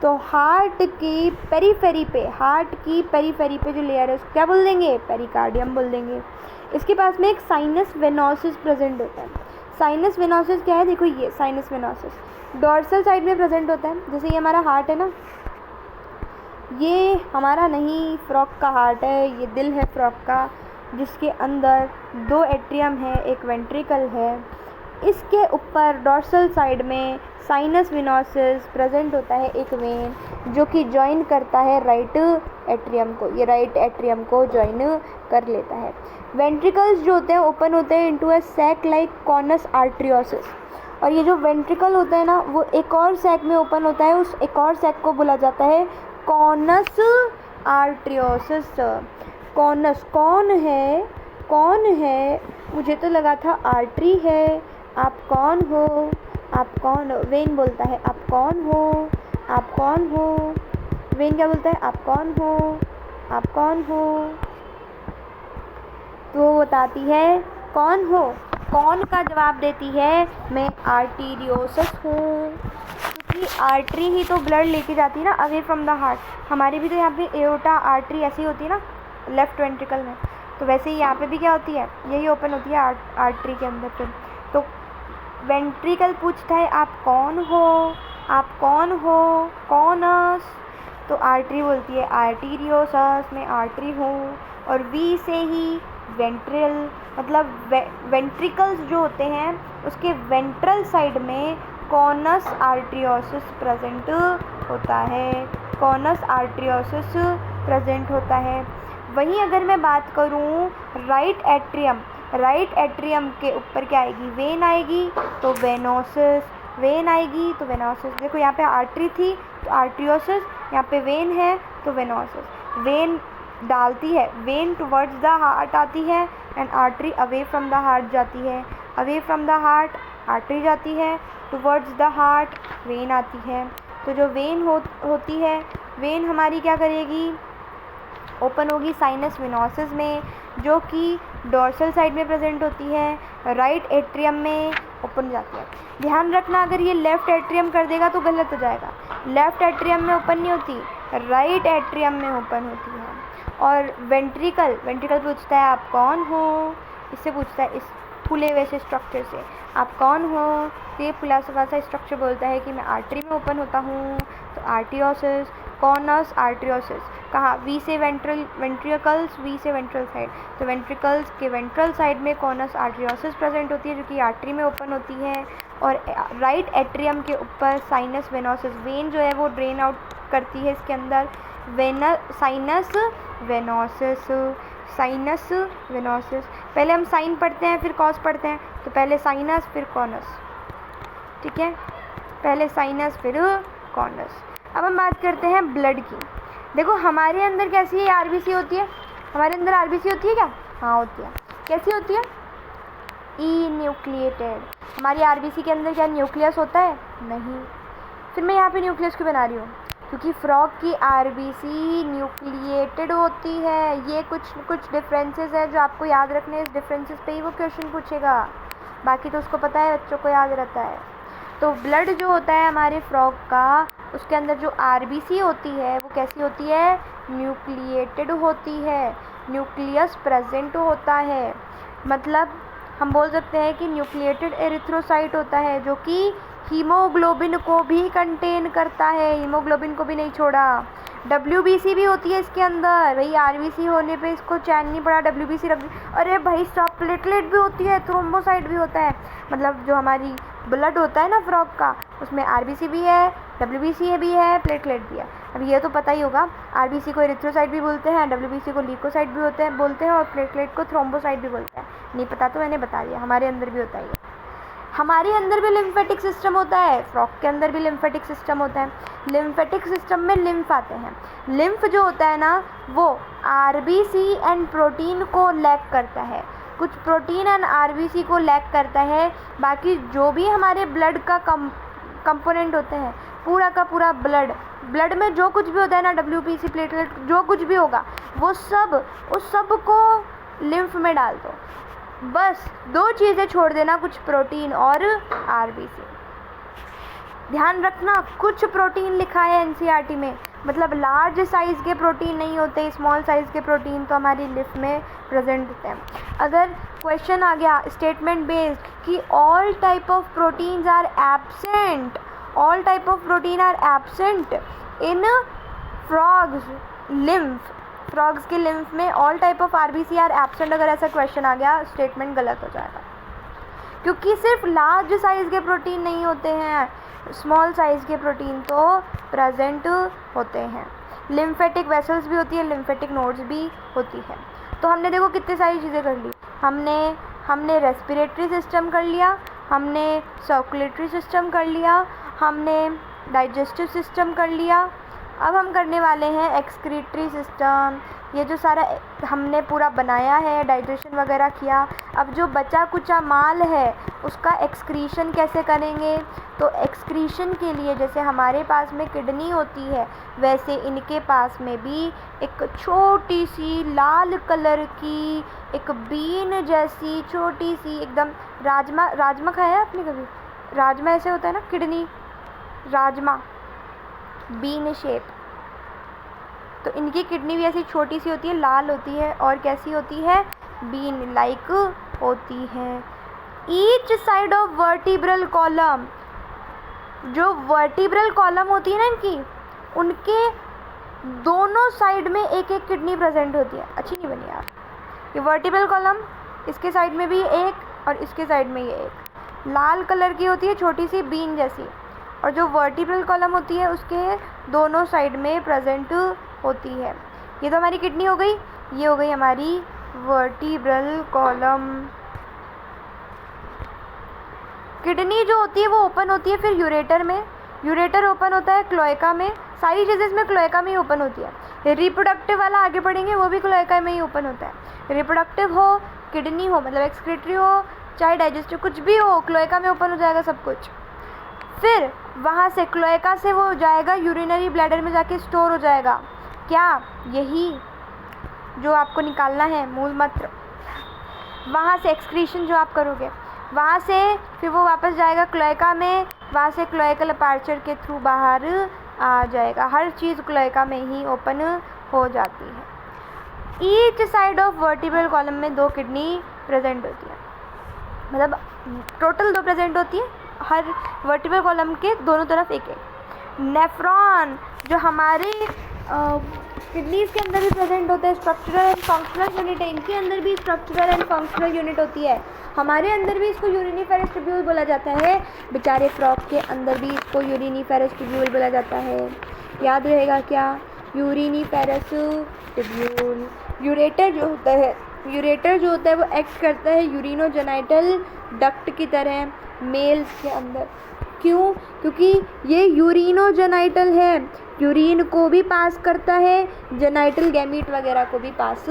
तो हार्ट की पेरीफेरी पे जो लेयर है उसको क्या बोल देंगे, पेरिकार्डियम बोल देंगे। इसके पास में एक साइनस वेनोसिस प्रेजेंट होता है। साइनस वेनोसिस क्या है, देखो ये साइनस वेनोसिस डॉर्सल साइड में प्रेजेंट होता है। जैसे ये हमारा हार्ट है ना, ये हमारा नहीं फ्रॉग का हार्ट है, ये दिल है फ्रॉग का, जिसके अंदर 2 एट्रियम है, एक वेंट्रिकल है। इसके ऊपर डॉर्सल साइड में साइनस वेनोसिस प्रेजेंट होता है, एक वेन जो कि जॉइन करता है राइट एट्रियम को, ये राइट एट्रियम को जॉइन कर लेता है। वेंट्रिकल्स जो होते हैं ओपन होते हैं into a sac like conus arteriosus, और ये जो वेंट्रिकल होता है ना वो एक और सैक में ओपन होता है, उस एक और सैक को बोला जाता है कॉनस आर्ट्रियोसिस। कॉनस कौन है, मुझे तो लगा था आर्टरी है। आप कौन हो, वेन बोलता है आप कौन हो, वेन क्या बोलता है, आप कौन हो, तो वो बताती है कौन हो, कौन का जवाब देती है मैं आर्टीरियोसस हूँ, क्योंकि आर्टरी ही तो ब्लड लेके जाती है ना अवे फ्रॉम द हार्ट। हमारी भी तो यहाँ पे एओर्टा आर्टरी ऐसी होती है ना लेफ्ट वेंट्रिकल में, तो वैसे ही यहाँ पे भी क्या होती है, यही ओपन होती है आर्टरी के अंदर पे। तो वेंट्रिकल पूछता है आप कौन हो, कौनस, तो आर्टरी बोलती है आर्टीरियोसस, मैं आर्टरी हूँ। और वी से ही वेंट्रल मतलब वेंट्रिकल्स जो होते हैं उसके वेंट्रल साइड में कॉनस आर्टरियोसिस प्रेजेंट होता है, वहीं अगर मैं बात करूँ राइट एट्रियम के ऊपर क्या आएगी, वेन आएगी, तो वेनोसिस, देखो यहाँ पे आर्टरी थी तो आर्टरियोसिस, यहाँ पे वेन है तो वेनोसिस। वेन डालती है, वेन टुवर्ड्स द हार्ट आती है and artery away from the heart जाती है, away from the heart artery जाती है, टुवर्ड्स द हार्ट वेन आती है। तो जो वेन होती है, वेन हमारी क्या करेगी, ओपन होगी साइनस वेनोसिस में, जो कि डॉर्सल साइड में प्रेजेंट होती है, राइट एट्रियम में ओपन जाती है। ध्यान रखना अगर ये लेफ़्ट एट्रियम कर देगा तो गलत हो जाएगा, लेफ़्ट एट्रियम में ओपन नहीं होती, राइट एट्रियम में ओपन होती है। और वेंट्रिकल, वेंट्रिकल पूछता है आप कौन हो, इससे पूछता है इस फूले वैसे स्ट्रक्चर से आप कौन हो, तो ये फुला सा स्ट्रक्चर बोलता है कि मैं आर्टरी में ओपन होता हूँ, तो आर्टियोसिस। कॉनस आर्टियोसिस कहाँ, वी से वेंट्रल, वेंट्रिकल्स, वी से वेंट्रल साइड, तो वेंट्रिकल्स के वेंट्रल साइड में कॉनस आर्टियोसिस प्रेजेंट होती है जो कि आर्टरी में ओपन होती है। और राइट एट्रियम के ऊपर साइनस वेनोसिस, वेन जो है वो ड्रेन आउट करती है इसके अंदर, साइनस वेनोसिस, साइनस वेनोसिस। पहले हम साइन पढ़ते हैं फिर कॉस पढ़ते हैं, तो पहले साइनस फिर कॉनस, ठीक है, पहले साइनस फिर कॉनस। अब हम बात करते हैं ब्लड की। देखो हमारे अंदर कैसी है आरबीसी होती है, हमारे अंदर आरबीसी होती है क्या, हाँ होती है। कैसी होती है, ई न्यूक्लिएटेड। हमारी आरबीसी के अंदर क्या न्यूक्लियस होता है, नहीं। फिर मैं यहाँ पे न्यूक्लियस क्यों बना रही हूँ, क्योंकि फ्रॉग की आरबीसी न्यूक्लिएटेड होती है। ये कुछ डिफरेंसेस है जो आपको याद रखने, इस डिफरेंसेस पे ही वो क्वेश्चन पूछेगा, बाकी तो उसको पता है, बच्चों को याद रहता है। तो ब्लड जो होता है हमारे फ्रॉग का, उसके अंदर जो आरबीसी होती है वो कैसी होती है, न्यूक्लिएटेड होती है, न्यूक्लियस प्रेजेंट होता है। मतलब हम बोल सकते हैं कि न्यूक्लिएटेड एरिथ्रोसाइट होता है जो कि हीमोग्लोबिन को भी कंटेन करता है, हीमोग्लोबिन को भी नहीं छोड़ा। डब्ल्यूबीसी भी होती है इसके अंदर, भाई आरबीसी होने पे इसको चैन नहीं पड़ा, डब्ल्यूबीसी रख, अरे भाई सब प्लेटलेट भी होती है, थ्रोम्बोसाइट भी होता है। मतलब जो हमारी ब्लड होता है ना फ्रॉग का, उसमें आरबीसी भी है, डब्ल्यूबीसी भी है, प्लेटलेट भी है। अब ये तो पता ही होगा, आरबीसी को एरिथ्रोसाइट भी बोलते हैं, डब्ल्यूबीसी को ल्यूकोसाइट भी बोलते हैं और प्लेटलेट को थ्रोम्बोसाइट भी बोलते हैं। नहीं पता तो मैंने बता दिया, हमारे अंदर भी होता है। हमारे अंदर भी लिम्फेटिक सिस्टम होता है, फ्रॉग के अंदर भी लिम्फेटिक सिस्टम होता है। लिम्फेटिक सिस्टम में लिम्फ आते हैं। लिम्फ जो होता है ना वो आरबीसी एंड प्रोटीन को लैक करता है, कुछ प्रोटीन एंड आरबीसी को लैक करता है। बाकी जो भी हमारे ब्लड का कंपोनेंट होते हैं, पूरा का पूरा ब्लड में जो कुछ भी होता है ना, डब्ल्यूबीसी, प्लेटलेट, जो कुछ भी होगा वो सब, उस सब को लिम्फ में डाल दो। बस दो चीज़ें छोड़ देना, कुछ प्रोटीन और आरबीसी। ध्यान रखना कुछ प्रोटीन लिखा है एनसीईआरटी में, मतलब लार्ज साइज़ के प्रोटीन नहीं होते, स्मॉल साइज़ के प्रोटीन तो हमारी लिम्फ में प्रेजेंट होते हैं। अगर क्वेश्चन आ गया स्टेटमेंट बेस्ड कि all type of proteins are absent, all type of protein are absent in frogs lymph, frogs के लिम्फ में all type of RBC are absent, अगर ऐसा क्वेश्चन आ गया स्टेटमेंट गलत हो जाएगा, क्योंकि सिर्फ लार्ज साइज़ के प्रोटीन नहीं होते हैं, स्मॉल साइज़ के प्रोटीन तो प्रेजेंट होते हैं। लिम्फेटिक वेसल्स भी होती है, लिम्फेटिक नोड्स भी होती है। तो हमने देखो कितनी सारी चीज़ें कर ली, हमने रेस्पिरेटरी सिस्टम कर लिया, हमने सर्कुलेटरी सिस्टम कर लिया, हमने डाइजेस्टिव सिस्टम कर लिया। अब हम करने वाले हैं एक्सक्रीटरी सिस्टम। ये जो सारा हमने पूरा बनाया है, डाइजेशन वगैरह किया, अब जो बचा कुचा माल है उसका एक्सक्रीशन कैसे करेंगे। तो एक्सक्रीशन के लिए जैसे हमारे पास में किडनी होती है, वैसे इनके पास में भी एक छोटी सी लाल कलर की एक बीन जैसी छोटी सी एकदम, राजमा खाया है आपने कभी, राजमा ऐसे होता है ना, किडनी राजमा बीन शेप, तो इनकी किडनी भी ऐसी छोटी सी होती है, लाल होती है और कैसी होती है, बीन लाइक होती है। Each side of vertebral column, जो वर्टिब्रल कॉलम होती है ना इनकी, उनके दोनों साइड में एक एक किडनी प्रेजेंट होती है। अच्छी नहीं बनी यार, ये वर्टिब्रल कॉलम, इसके साइड में भी एक और इसके साइड में ये एक, लाल कलर की होती है छोटी सी बीन जैसी, और जो वर्टिब्रल कॉलम होती है उसके दोनों साइड में प्रेजेंट होती है। ये तो हमारी किडनी हो गई, ये हो गई हमारी वर्टिब्रल कॉलम। किडनी जो होती है वो ओपन होती है फिर यूरेटर में, यूरेटर ओपन होता है क्लोएका में, सारी चीज़ें इसमें क्लोएका में ही ओपन होती है। रिप्रोडक्टिव वाला आगे पढ़ेंगे, वो भी क्लोएका में ही ओपन होता है। रिप्रोडक्टिव हो, किडनी हो, मतलब एक्सक्रीटरी हो, चाहे डाइजेस्टिव कुछ भी हो, क्लोएका में ओपन हो जाएगा सब कुछ। फिर वहाँ से क्लोएका से वो जाएगा यूरिनरी ब्लैडर में, जाके स्टोर हो जाएगा। क्या, यही जो आपको निकालना है मूल मूत्र, वहाँ से एक्सक्रीशन जो आप करोगे, वहाँ से फिर वो वापस जाएगा क्लोएका में, वहाँ से क्लोएकल अपर्चर के थ्रू बाहर आ जाएगा। हर चीज़ क्लोएका में ही ओपन हो जाती है। Each side of vertebral column में 2 किडनी प्रेजेंट होती है, मतलब टोटल 2 प्रेजेंट होती है हर वर्टिब्रल कॉलम के दोनों तरफ एक एक। नेफ्रॉन जो हमारे किडनीज के अंदर भी प्रेजेंट होते हैं, स्ट्रक्चरल एंड फंक्शनल यूनिट है, इनके अंदर भी स्ट्रक्चरल एंड फंक्शनल यूनिट होती है। हमारे अंदर भी इसको यूरिनिफेरस ट्यूब्यूल बोला जाता है, बेचारे फ्रॉग के अंदर भी इसको यूरिनिफेरस ट्यूब्यूल बोला जाता है। याद रहेगा क्या? Uriniferous tubule. यूरेटर जो होता है, यूरेटर जो होता है वो एक्ट करता है यूरिनोजेनाइटल डक्ट की तरह मेल्स के अंदर। क्यों? क्योंकि ये यूरिनोजेनाइटल है, यूरिन को भी पास करता है, जेनाइटल गैमीट वगैरह को भी पास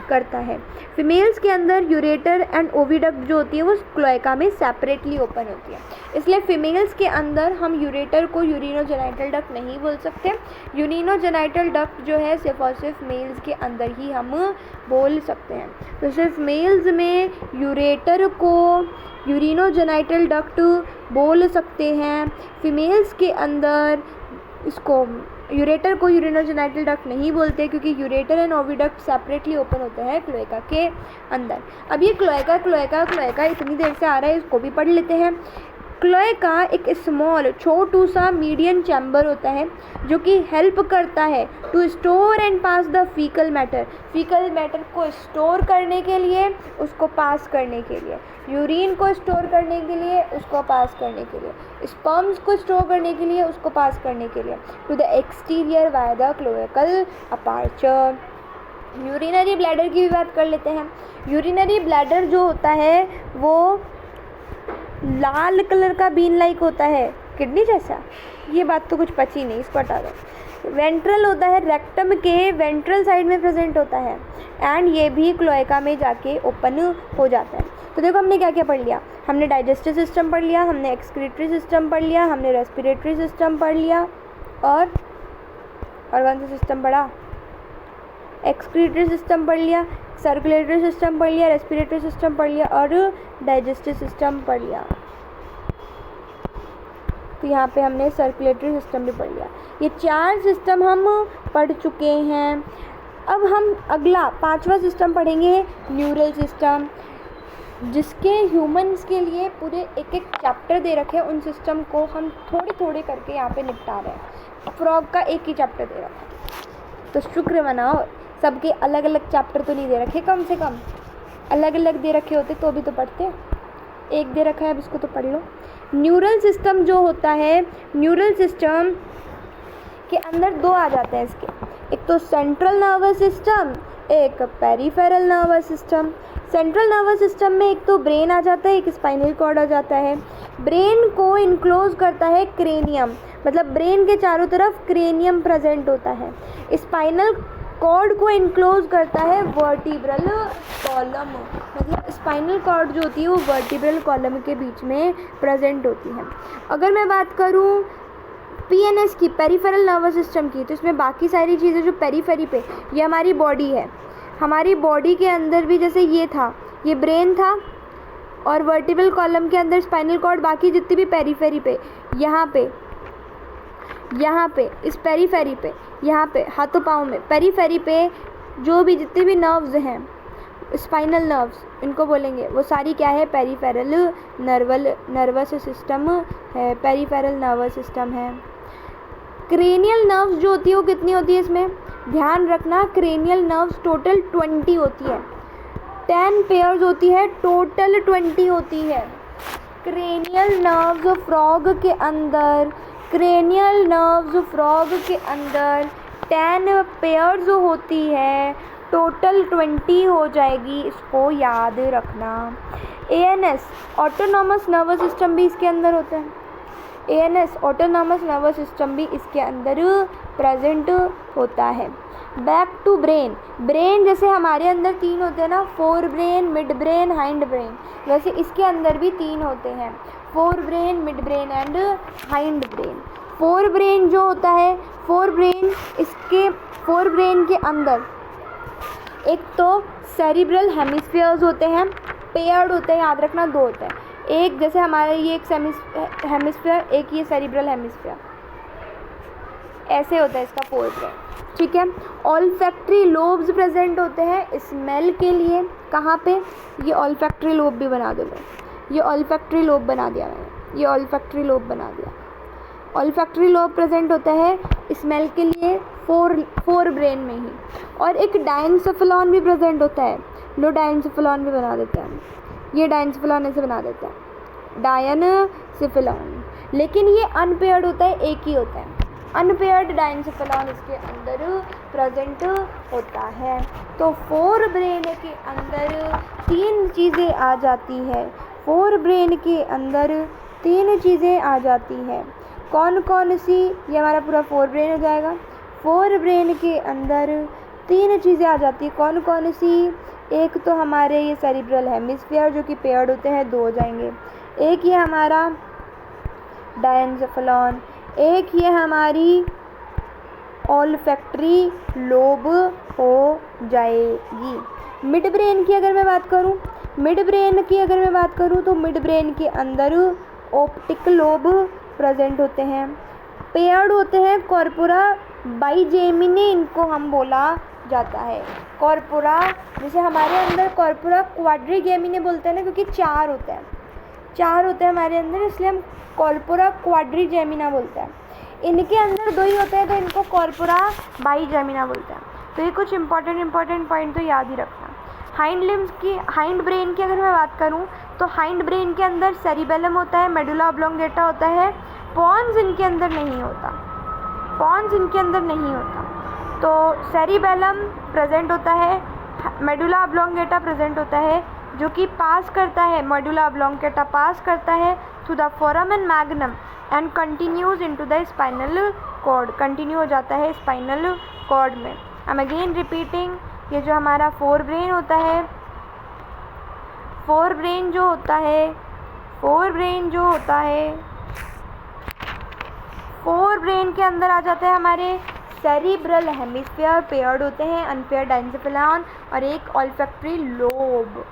करता है। फीमेल्स के अंदर यूरेटर एंड ओविडक्ट जो होती है वो क्लोएका में सेपरेटली ओपन होती है, इसलिए फीमेल्स के अंदर हम यूरेटर को यूरिनोजेनाइटल डक्ट नहीं बोल सकते। यूरिनोजेनाइटल डक्ट जो है सिर्फ और सिर्फ मेल्स के अंदर ही हम बोल सकते हैं। तो सिर्फ मेल्स में यूरेटर को यूरिनोजेनाइटल डक्ट बोल सकते हैं, फीमेल्स के अंदर इसको यूरेटर को यूरिनोजेनाइटल डक्ट नहीं बोलते, क्योंकि ureter and oviduct separately open होते हैं क्लोएका के अंदर। अब ये क्लोएका इतनी देर से आ रहा है, इसको भी पढ़ लेते हैं। क्लोएका एक स्मॉल छोटू सा मीडियम चैम्बर होता है जो कि हेल्प करता है to store and pass the faecal matter को स्टोर करने के लिए, उसको पास करने के लिए, यूरिन को स्टोर करने के लिए, उसको पास करने के लिए, स्पर्म्स को स्टोर करने के लिए, उसको पास करने के लिए, to the exterior via the cloacal aperture. Urinary bladder की भी बात कर लेते हैं। यूरिनरी ब्लैडर जो होता है वो लाल कलर का बीन लाइक होता है, किडनी जैसा। ये बात तो कुछ पची नहीं, इसको हटा दो। वेंट्रल होता है, रेक्टम के वेंट्रल साइड में प्रेजेंट होता है, एंड ये भी क्लोएका में जाके ओपन हो जाता है। तो देखो हमने क्या क्या पढ़ लिया। हमने डाइजेस्टिव सिस्टम पढ़ लिया, हमने एक्सक्रीटरी सिस्टम पढ़ लिया, हमने रेस्पिरेटरी सिस्टम पढ़ लिया, और कौन सा सिस्टम पढ़ा? एक्सक्रीटरी सिस्टम पढ़ लिया, सर्कुलेटरी सिस्टम पढ़ लिया, रेस्पिरेटरी सिस्टम पढ़ लिया, और डाइजेस्टिव सिस्टम पढ़ लिया। तो यहाँ पे हमने सर्कुलेटरी सिस्टम भी पढ़ लिया। ये 4 सिस्टम हम पढ़ चुके हैं। अब हम अगला 5वां सिस्टम पढ़ेंगे, न्यूरल सिस्टम, जिसके ह्यूमंस के लिए पूरे एक एक चैप्टर दे रखे हैं। उन सिस्टम को हम थोड़े थोड़े करके यहाँ पे निपटा रहे हैं। फ्रॉग का एक ही चैप्टर दे रखा है, तो शुक्र मनाओ, सबके अलग अलग चैप्टर तो नहीं दे रखे, कम से कम अलग अलग दे रखे होते तो भी तो पढ़ते। एक दे रखा है, अब इसको तो पढ़ लो। न्यूरल सिस्टम जो होता है, न्यूरल सिस्टम के अंदर 2 आ जाते हैं इसके, एक तो सेंट्रल नर्वस सिस्टम, एक peripheral nervous system. Central nervous system में एक तो ब्रेन आ जाता है, एक स्पाइनल कॉर्ड आ जाता है। ब्रेन को इनक्लोज करता है क्रेनियम, मतलब ब्रेन के चारों तरफ क्रेनियम प्रेजेंट होता है। स्पाइनल कॉर्ड को इनक्लोज करता है वर्टिब्रल कॉलम, मतलब स्पाइनल कॉर्ड जो होती है वो वर्टिब्रल कॉलम के बीच में प्रेजेंट होती है। अगर मैं बात करूँ पीएनएस की, पेरिफेरल नर्वस सिस्टम की, तो इसमें बाकी सारी चीज़ें जो पेरीफेरी पे, ये हमारी बॉडी है। हमारी बॉडी के अंदर भी जैसे ये था, ये ब्रेन था, और वर्टिब्रल कॉलम के अंदर स्पाइनल कॉर्ड, बाकी जितनी भी पेरीफेरी पे, यहाँ पे इस पेरीफेरी पे, यहाँ पे हाथों पाँव में पेरीफेरी पे जो भी जितने भी नर्व्स हैं, स्पाइनल नर्व्स इनको बोलेंगे, वो सारी क्या है? पेरीफेरल नर्वस सिस्टम है, पेरीफेरल नर्वस सिस्टम है। क्रेनियल नर्व्स जो होती है वो कितनी होती है इसमें? ध्यान रखना, क्रेनियल नर्व्स टोटल 20 होती है, 10 पेयर्स होती है, टोटल 20 होती है। क्रेनियल नर्व्स फ्रॉग के अंदर, क्रेनियल नर्व्स फ्रॉग के अंदर 10 पेयर्स होती है, टोटल 20 हो जाएगी, इसको याद रखना। एएनएस ऑटोनॉमस नर्वस सिस्टम भी इसके अंदर होता है, एएनएस ऑटोनॉमस नर्वस सिस्टम भी इसके अंदर प्रेजेंट होता है। बैक टू ब्रेन, ब्रेन जैसे हमारे अंदर 3 होते हैं ना, fore brain, mid brain, hind brain, वैसे इसके अंदर भी 3 होते हैं, fore brain, mid brain and hind brain. Fore brain जो होता है, फोर ब्रेन के अंदर एक तो सेरिब्रल हेमिस्फीयर्स होते हैं, पेयर्ड होते हैं, याद रखना 2 होते हैं। एक जैसे हमारे ये एक हेमिस्फीयर, एक ये सेरिब्रल हेमिस्फीयर, ऐसे होता है इसका फोर ब्रेन, ठीक है। ऑल्फैक्टरी लोब्स प्रेजेंट होते हैं स्मेल के लिए। कहाँ पे? ये ऑल्फैक्टरी लोब भी बना दो, ये ऑल्फैक्टरी लोब बना दिया मैंने, ये ऑल्फैक्टरी लोब बना दिया। ऑल्फैक्टरी लोब प्रेजेंट होता है स्मेल के लिए फोर ब्रेन में ही। और एक डायनसेफेलॉन भी प्रेजेंट होता है। लो डायनसेफेलॉन भी बना देते हैं, ये डायनसेफेलॉन ऐसे बना देते हैं, डायनसेफेलॉन। लेकिन ये अनपेयर्ड होता है, एक ही होता है। अनपेयर्ड डायनसेफेलॉन इसके अंदर प्रेजेंट होता है। तो फोर ब्रेन के अंदर तीन चीज़ें आ जाती है, फोर ब्रेन के अंदर तीन चीज़ें आ जाती है। कौन कौन सी? ये हमारा पूरा फोर ब्रेन हो जाएगा। फोर ब्रेन के अंदर तीन चीज़ें आ जाती है, कौन कौन सी? एक तो हमारे ये सेरिब्रल हेमिस्फीयर जो कि पेयर्ड होते हैं, दो हो जाएंगे। एक ये हमारा डायनसेफेलॉन, एक ये हमारी ऑल्फैक्टरी लोब हो जाएगी। मिड ब्रेन की अगर मैं बात करूं, मिड ब्रेन की अगर मैं बात करूं तो मिड ब्रेन के अंदर ऑप्टिक लोब प्रेजेंट होते हैं, पेयर्ड होते हैं कॉर्पोरा बाइजेमिनी इनको हम बोला जाता है। कॉर्पोरा, जैसे हमारे अंदर कॉर्पोरा क्वाड्रिगेमिनी बोलते हैं ना, क्योंकि चार होते हैं, चार होते हैं हमारे अंदर, इसलिए हम कॉर्पोरा क्वाड्रिजेमिना बोलते हैं। इनके अंदर दो ही होते हैं तो इनको कॉर्पोरा बाइजेमिना बोलते हैं। तो ये कुछ इंपॉर्टेंट पॉइंट तो याद ही रखना। हाइंड लिम्स की, हाइंड ब्रेन की अगर मैं बात करूं तो हाइंड ब्रेन के अंदर सेरिबेलम होता है, मेडुला ऑब्लोंगेटा होता है, पॉन्स इनके अंदर नहीं होता, पॉन्स इनके अंदर नहीं होता। तो सेरिबेलम प्रेजेंट होता है, मेडुला ऑब्लोंगेटा प्रेजेंट होता है, जो कि पास करता है, मेडुला ऑब्लोंगेटा पास करता है through the foramen magnum and continues into the spinal cord, continue हो जाता है स्पाइनल कॉर्ड में। आई एम अगेन रिपीटिंग, ये जो हमारा फोर ब्रेन होता है, फोर ब्रेन जो होता है, फोर ब्रेन जो होता है, फोर ब्रेन के अंदर आ जाते हैं हमारे सेरिब्रल हेमिस्फीयर, पेयर्ड होते हैं, अनपेयर्ड डायनसेफेलॉन और एक ऑल्फैक्टरी लोब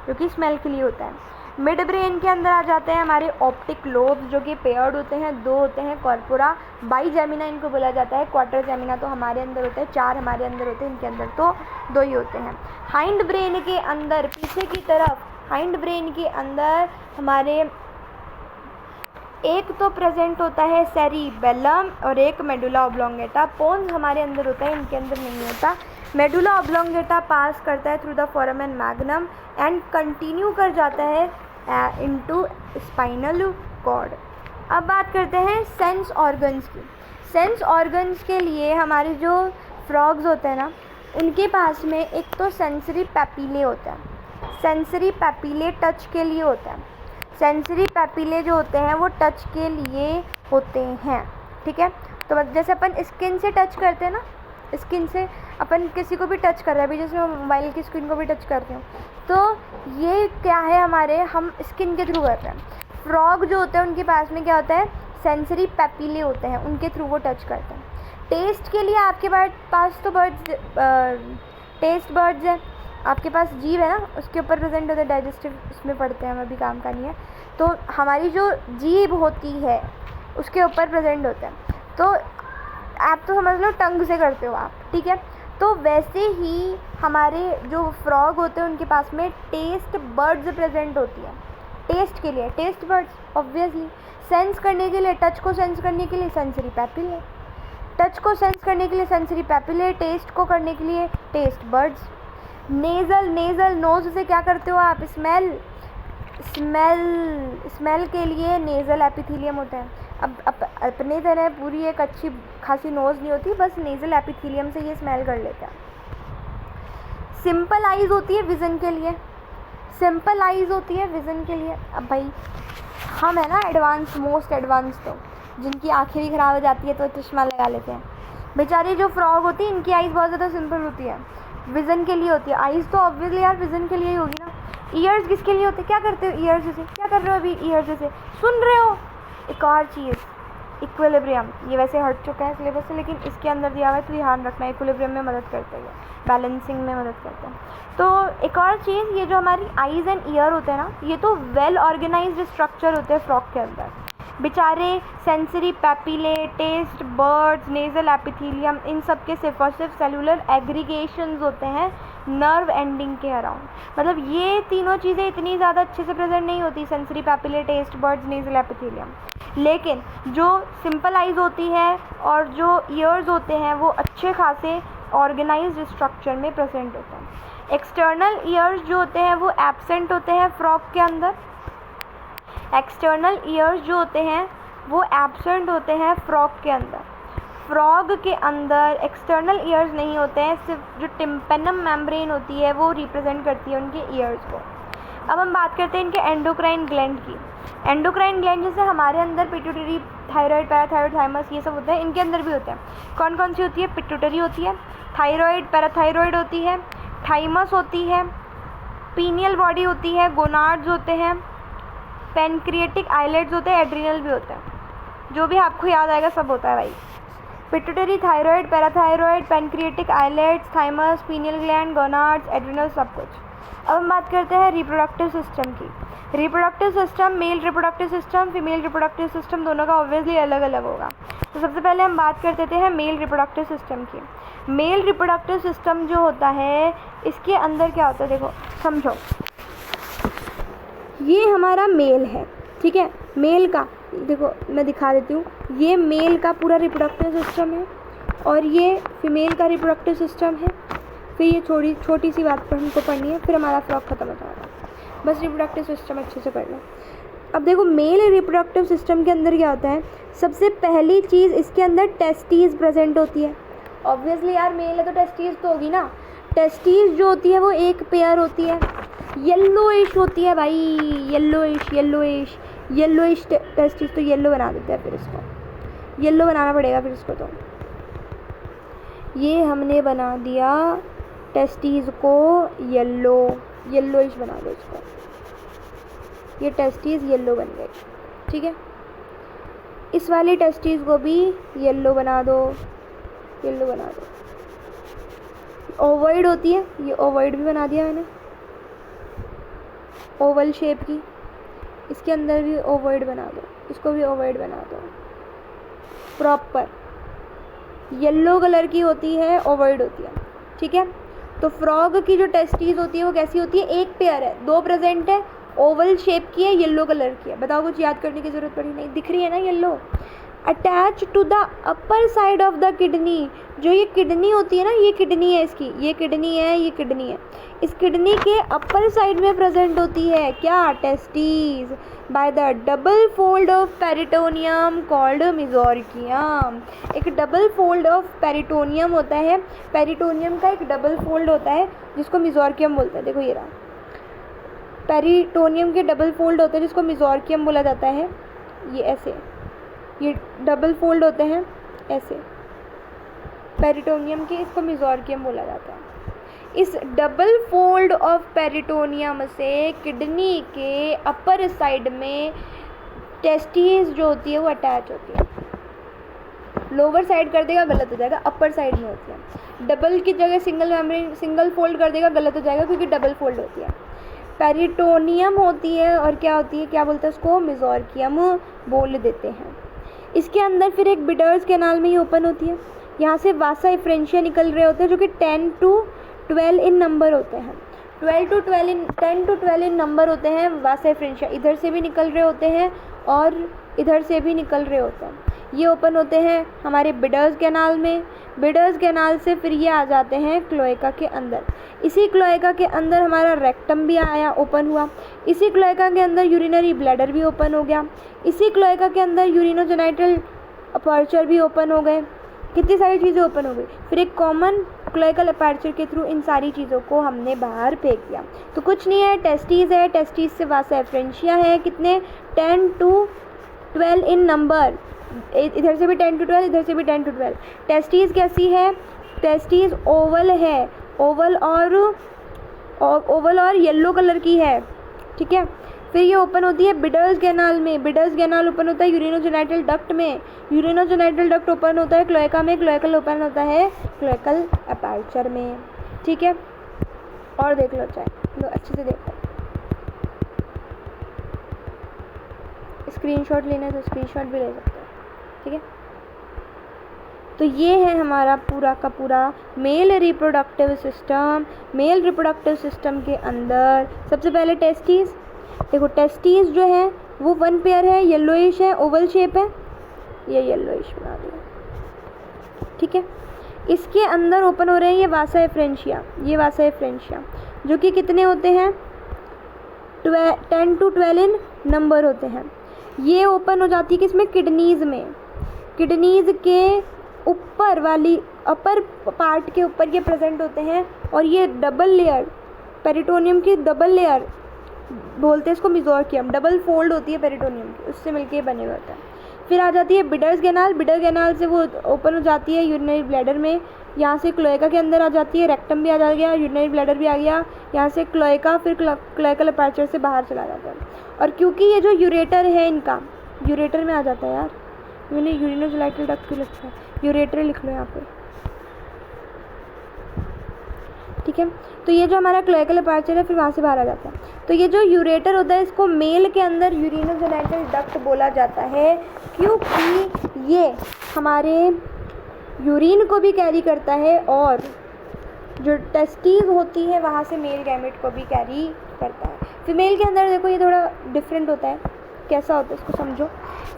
जो कि स्मेल के लिए होता है। मिड ब्रेन के अंदर आ जाते हैं हमारे ऑप्टिक लोब्स जो कि पेयर्ड होते हैं, दो होते हैं, कॉर्पोरा बाइजेमिना इनको बोला जाता है, क्वाड्रिजेमिना तो हमारे अंदर होते हैं, चार हमारे अंदर होते हैं, इनके अंदर तो दो ही होते हैं। हाइंड ब्रेन के अंदर पीछे की तरफ, हाइंड ब्रेन के अंदर हमारे एक तो प्रेजेंट होता है सेरिबेलम और एक मेडुला ऑब्लोंगेटा। पोन्स हमारे अंदर होता है, इनके अंदर नहीं होता। मेडुला ऑब्लोंगेटा पास करता है through the foramen magnum and continue कर जाता है इनटू स्पाइनल कॉर्ड। अब बात करते हैं सेंस ऑर्गन्स की। सेंस ऑर्गन्स के लिए हमारे जो फ्रॉग्स होते हैं ना, उनके पास में एक तो सेंसरी पैपिले होता है, सेंसरी पैपिले टच के लिए होता है, सेंसरी पैपिले जो होते हैं वो टच के लिए होते हैं, ठीक है। तो जैसे अपन स्किन से टच करते हैं ना, स्किन से अपन किसी को भी टच कर रहे हैं, अभी जैसे मैं मोबाइल की स्क्रीन को भी टच करती हूँ, तो ये क्या है, हमारे हम स्किन के थ्रू कर रहे हैं। फ्रॉग जो होते हैं उनके पास में क्या होता है, सेंसरी पैपिले होते हैं, उनके थ्रू वो टच करते हैं। टेस्ट के लिए आपके पास तो टेस्ट बर्ड्स है, आपके पास जीभ है ना, उसके ऊपर प्रेजेंट होता है, डाइजेस्टिव उसमें पढ़ते हैं, हमें अभी काम का नहीं है। तो हमारी जो जीभ होती है उसके ऊपर प्रेजेंट होता है, तो आप तो समझ लो टंग से करते हो आप, ठीक है। तो वैसे ही हमारे जो फ्रॉग होते हैं उनके पास में टेस्ट बर्ड्स प्रेजेंट होती है, टेस्ट के लिए टेस्ट बर्ड्स ऑब्वियसली, सेंस करने के लिए, टच को सेंस करने के लिए सेंसरी पैपिले, टच को सेंस करने के लिए सेंसरी पैपिले, टेस्ट को करने के लिए टेस्ट बर्ड्स। नेज़ल नोज़ से क्या करते हो आप, स्मेल के लिए नेज़ल एपिथेलियम होता है। अब अपने तरह पूरी एक अच्छी खासी नोज़ नहीं होती, बस नेज़ल एपिथेलियम से ये स्मेल कर लेता है। सिंपल आइज़ होती है विज़न के लिए, सिंपल आइज़ होती है विज़न के लिए। अब भाई हम है ना एडवांस, मोस्ट एडवांस, तो जिनकी आँखें भी ख़राब हो जाती है तो चश्मा लगा लेते हैं। बेचारे जो फ्रॉग होती है इनकी आइज़ बहुत ज़्यादा सिंपल होती है, विज़न के लिए होती है। आइज़ तो ऑब्वियसली यार विज़न के लिए ही होगी ना। ईयर्स किसके लिए होते हैं, क्या करते हो ईयर्स से, क्या कर रहे हो अभी ईयर्स से, सुन रहे हो। एक और चीज़ इक्विलिब्रियम, ये वैसे हट चुका है सिलेबस से, लेकिन इसके अंदर दिया हुआ है तो ध्यान रखना, इक्विलिब्रियम में मदद करता है, बैलेंसिंग में मदद करता है। तो एक और चीज़, ये जो हमारी आइज़ एंड ईयर होते हैं ना, ये तो वेल ऑर्गेनाइज्ड स्ट्रक्चर होते हैं फ्रॉग के अंदर, बेचारे sensory papillae, taste buds, nasal epithelium, इन सब के सिर्फ और सिर्फ सेलुलर एग्रीगेशंस होते हैं नर्व एंडिंग के अराउंड। मतलब ये तीनों चीज़ें इतनी ज़्यादा अच्छे से प्रेजेंट नहीं होती, sensory papillae, taste buds, nasal epithelium, लेकिन जो सिंपल आइज होती है और जो ईयर्स होते हैं वो अच्छे खासे ऑर्गेनाइज्ड स्ट्रक्चर में प्रेजेंट होते हैं। एक्सटर्नल ईयर्स जो होते हैं वो एब्सेंट होते हैं फ्रॉग के अंदर। एक्सटर्नल ईयर्स जो होते हैं वो एब्सेंट होते हैं फ्रॉग के अंदर। फ्रॉग के अंदर एक्सटर्नल ईयर्स नहीं होते हैं, सिर्फ जो टिम्पेनम मेम्ब्रेन होती है वो रिप्रेजेंट करती है उनके ईयर्स को। अब हम बात करते हैं इनके एंडोक्राइन ग्लैंड की। एंडोक्राइन ग्लैंड जैसे हमारे अंदर पिट्यूटरी, थायराइड, पैराथायराइड, थाइमस ये सब होते हैं, इनके अंदर भी होते हैं। कौन कौन सी होती है? पिट्यूटरी होती है, थायराइड, पैराथायराइड होती है, थाइमस होती है, पीनियल बॉडी होती है, गोनाड्स होते हैं, पेनक्रिएटिक आइलेट्स होते हैं, एड्रिनल भी होता है। जो भी आपको याद आएगा सब होता है भाई। Pituitary, thyroid, parathyroid, pancreatic islets, thymus, pineal gland, gonads, adrenal, सब कुछ। अब हम बात करते हैं रिप्रोडक्टिव सिस्टम की। Reproductive system, male reproductive system, female reproductive system, दोनों का ऑब्वियसली अलग अलग होगा। तो सबसे पहले हम बात करते हैं मेल रिप्रोडक्टिव सिस्टम की। मेल रिप्रोडक्टिव सिस्टम जो होता है इसके अंदर क्या होता है, देखो समझो, ये हमारा मेल है, ठीक है। मेल का देखो मैं दिखा देती हूँ, ये मेल का पूरा रिप्रोडक्टिव सिस्टम है और ये फीमेल का रिप्रोडक्टिव सिस्टम है। फिर ये छोटी सी बात पर हमको पढ़नी है, फिर हमारा फ्रॉक खत्म हो जाएगा। बस रिप्रोडक्टिव सिस्टम अच्छे से पढ़ लो। अब देखो मेल रिप्रोडक्टिव सिस्टम के अंदर क्या होता है, सबसे पहली चीज़ इसके अंदर टेस्टीज प्रेजेंट होती है। ऑब्वियसली यार मेल है तो टेस्टीज तो होगी ना। टेस्टीज जो होती है वो एक पेयर होती है, येल्लोइश होती है भाई, येल्लोइश टेस्टीज। तो येल्लो बना देते हैं, फिर इसको येल्लो बनाना पड़ेगा फिर इसको। तो ये हमने बना दिया टेस्टीज को येल्लोइश बना दो इसको, ये टेस्टीज येल्लो बन गए, ठीक है। इस वाली टेस्टीज को भी येल्लो बना दो। ओवॉइड होती है, ये ओवॉइड भी बना दिया मैंने, ओवल शेप की, इसके अंदर भी ओवॉइड बना दो, इसको भी ओवॉइड बना दो। प्रॉपर येलो कलर की होती है, ओवॉइड होती है, ठीक है। तो फ्रॉग की जो टेस्टीज होती है वो कैसी होती है, एक पेयर है, दो प्रेजेंट है, ओवल शेप की है, येलो कलर की है। बताओ कुछ याद करने की ज़रूरत पड़ी नहीं, दिख रही है ना yellow. Attach to the upper side of the kidney, जो ये किडनी होती है ना, ये किडनी है इसकी, ये किडनी है, इस किडनी के अपर साइड में प्रेजेंट होती है क्या, testes, by the double fold of peritoneum called mesorchium. एक डबल फोल्ड ऑफ पेरिटोनियम होता है, पेरिटोनियम का एक डबल फोल्ड होता है जिसको मेसोर्कियम बोलते हैं। देखो ये रहा, पेरिटोनियम के डबल फोल्ड होते हैं जिसको मेसोर्कियम बोला जाता है। ये ऐसे, ये डबल फोल्ड होते हैं ऐसे पेरिटोनियम के, इसको मेसोर्कियम बोला जाता है। इस डबल फोल्ड ऑफ पेरिटोनियम से किडनी के अपर साइड में टेस्टीज जो होती है वो अटैच होती है। लोअर साइड कर देगा गलत हो जाएगा, अपर साइड में होती है। डबल की जगह सिंगल फोल्ड कर देगा गलत हो जाएगा क्योंकि डबल फोल्ड होती है। पेरिटोनियम होती है और क्या होती है, क्या बोलते हैं उसको, मेसोर्कियम बोल देते हैं। इसके अंदर फिर एक बिडर्स कैनाल में ही ओपन होती है, यहाँ से वासा एफ्रेंशिया निकल रहे होते हैं जो कि 10 to 12 इन नंबर होते हैं। 10 to 12 इन नंबर होते हैं वासा एफ्रेंशिया, इधर से भी निकल रहे होते हैं और इधर से भी निकल रहे होते हैं। ये ओपन होते हैं हमारे बिडर्स कैनाल में, बिडर्स कैनाल से फिर ये आ जाते हैं क्लोएका के अंदर। इसी क्लोएका के अंदर हमारा रेक्टम भी आया, ओपन हुआ। इसी क्लोएका के अंदर यूरिनरी ब्लैडर भी ओपन हो गया। इसी क्लोएका के अंदर यूरिनोजेनाइटल अपर्चर भी ओपन हो गए। कितनी सारी चीज़ें ओपन हो गई। फिर एक कॉमन क्लोएकल अपर्चर के थ्रू इन सारी चीज़ों को हमने बाहर फेंक दिया। तो कुछ नहीं है, टेस्टीज है, टेस्टीज से वासा एफ्रेंशिया है, कितने 10 to 12 इन नंबर, इधर से भी 10 to 12, इधर से भी 10 to 12। टेस्टीज कैसी है, टेस्टीज ओवल है, ओवल और येलो कलर की है, ठीक है। फिर ये ओपन होती है बिडर्स कैनाल में, बिडर्स कैनाल ओपन होता है यूरिनोजेनाइटल डक्ट में, यूरिनोजेनाइटल डक्ट ओपन होता है क्लोएका में, क्लोएकल ओपन होता है क्लोएकल अपर्चर में, ठीक है। और देख लो, चाहे लो अच्छे से देखो, स्क्रीनशॉट लेना है तो स्क्रीनशॉट भी ले सकते हो, ठीक है। तो ये है हमारा पूरा का पूरा mail reproductive system. Male reproductive system के अंदर सबसे पहले टेस्टीज। देखो टेस्टीज जो है वो 1 पेयर है, येलोइश है, ओवल शेप है, ये येलोइश बना दिया, ठीक है। इसके अंदर ओपन हो रहे हैं ये वासा एफ्रेंशिया, ये वासा एफ्रेंशिया जो कि कितने होते हैं 10 to 12 इन नंबर होते हैं। ये ओपन हो जाती है किसमें, किडनीज़ में। किडनीज़ के ऊपर वाली अपर पार्ट के ऊपर ये प्रेजेंट होते हैं और ये डबल लेयर, पेरिटोनियम की डबल लेयर बोलते हैं इसको, मेसोकियम, डबल फोल्ड होती है पेरिटोनियम की, उससे मिलके बने हुए होता है। फिर आ जाती है बिडर्स कैनाल। बिडर कैनाल से वो ओपन हो जाती है यूरिनरी ब्लैडर में, यहाँ से क्लोएका के अंदर आ जाती है, रेक्टम भी आ जा गया, यूरिनरी ब्लैडर भी आ गया, यहाँ से क्लोएका, फिर क्लोएकल अपर्चर से बाहर चला जाता है। और क्योंकि ये जो यूरेटर है इनका, यूरेटर में आ जाता है यार, मैंने यूरिनोजोलाइटल डक्ट क्यों लिखा है, यूरेटर लिख लो यहाँ पे, ठीक है। तो ये जो हमारा क्लोएकल अपर्चर है फिर वहाँ से बाहर आ जाता है। तो ये जो यूरेटर होता है इसको मेल के अंदर यूरिनोजोलाइटल डक्ट बोला जाता है, क्योंकि ये हमारे यूरिन को भी कैरी करता है और जो टेस्टीज होती है वहाँ से मेल गैमेट को भी कैरी करता है। फीमेल के अंदर देखो ये थोड़ा डिफरेंट होता है, कैसा होता है इसको समझो।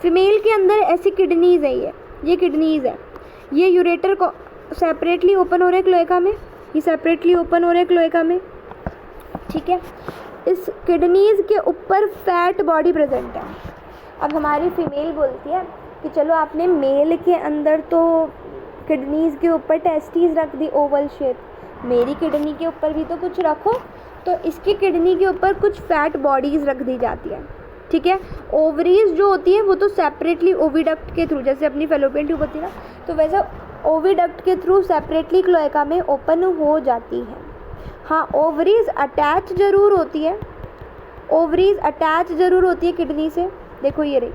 फीमेल के अंदर ऐसी किडनीज़ है, ये किडनीज़ है, ये यूरेटर को सेपरेटली ओपन हो रहे क्लोएका में, ये सेपरेटली ओपन हो रहे क्लोएका में, ठीक है। इस किडनीज़ के ऊपर फैट बॉडी प्रेजेंट है। अब हमारी फीमेल बोलती है कि चलो आपने मेल के अंदर तो किडनीज़ के ऊपर टेस्टीज रख दी ओवल शेप, मेरी किडनी के ऊपर भी तो कुछ रखो। तो इसकी किडनी के ऊपर कुछ फैट बॉडीज़ रख दी जाती है, ठीक है। ओवरीज जो होती है वो तो सेपरेटली ओविडक्ट के थ्रू, जैसे अपनी फेलोपियन ट्यूब होती है ना, तो वैसा ओविडक्ट के थ्रू सेपरेटली क्लोएका में ओपन हो जाती है। हाँ, ओवरीज अटैच ज़रूर होती है, ओवरीज अटैच ज़रूर होती है किडनी से। देखो ये रही,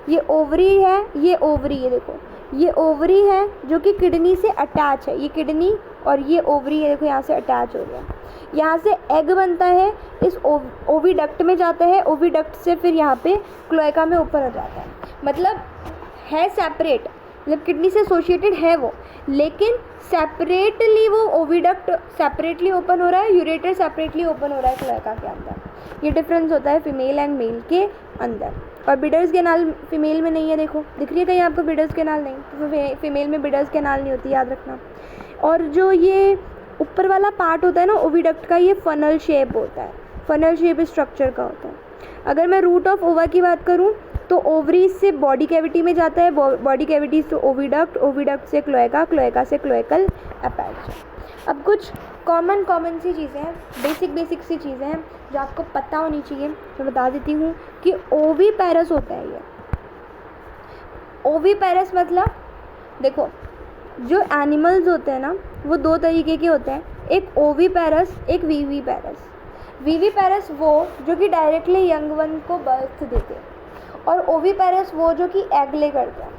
ये ओवरी है, ये ओवरी है, देखो ये ओवरी है जो कि किडनी से अटैच है, ये किडनी और ये ओवरी है, देखो यहाँ से अटैच हो गया। यहाँ से एग बनता है, इस ओविडक्ट में जाता है, ओविडक्ट से फिर यहाँ पे क्लोएका में ऊपर हो जाता है। मतलब है सेपरेट, मतलब किडनी से एसोसिएटेड है वो, लेकिन सेपरेटली वो ओविडक्ट सेपरेटली ओपन हो रहा है, यूरेटर सेपरेटली ओपन हो रहा है क्लोएका के अंदर। ये डिफरेंस होता है फीमेल एंड मेल के अंदर। और बिडर्स कैनाल फीमेल में नहीं है, देखो दिख रही है कहीं आपको बिडर्स कैनाल, नहीं, तो फीमेल में बिडर्स कैनाल नहीं होती, याद रखना। और जो ये ऊपर वाला पार्ट होता है ना ओविडक्ट का, ये फनल शेप होता है, फनल शेप स्ट्रक्चर का होता है। अगर मैं रूट ऑफ ओवा की बात करूँ तो ओवरीज से बॉडी कैविटी में जाता है, बॉडी कैविटी से ओविडक्ट, ओविडक्ट से क्लोएका, क्लोएका से क्लोएकल अपर्चर। अब कुछ कॉमन सी चीज़ें हैं, बेसिक सी चीज़ें हैं जो आपको पता होनी चाहिए, मैं बता देती हूँ कि ओवीपेरस होता है ये। ओवीपेरस मतलब देखो जो एनिमल्स होते हैं ना वो 2 तरीके के होते हैं, एक ओवीपेरस, एक वीवीपेरस। वीवीपेरस वो जो कि डायरेक्टली यंग वन को बर्थ देते हैं, और ओवीपेरस वो जो कि एग ले करते हैं।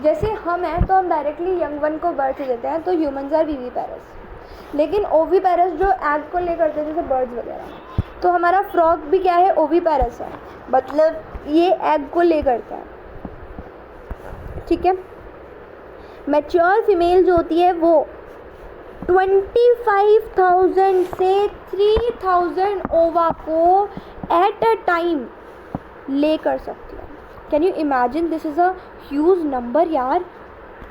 जैसे हम हैं तो हम डायरेक्टली यंग वन को बर्थ देते हैं, तो ह्यूमंस आर वीवीपेरस। लेकिन ओवीपेरस जो एग को ले करते हैं, जैसे बर्ड्स वगैरह, तो हमारा फ्रॉग भी क्या है, ओवीपेरस है, मतलब ये एग को ले करता है, ठीक है। मैच्योर फीमेल जो होती है वो 25,000 से 3,000 ओवा को एट अ टाइम ले कर सकती है। Can you imagine, this is a huge number यार।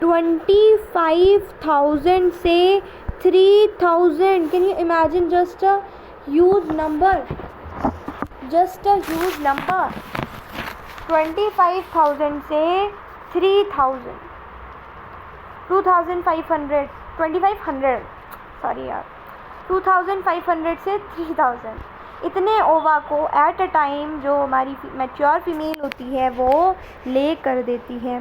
25,000 से 3,000, can you imagine, just a huge number, just a huge number. 25,000 से 3,000, 2,500, 2,500 सॉरी यार, 2,500 से 3,000 इतने ओवा को एट अ टाइम जो हमारी मैच्योर फीमेल होती है वो ले कर देती है।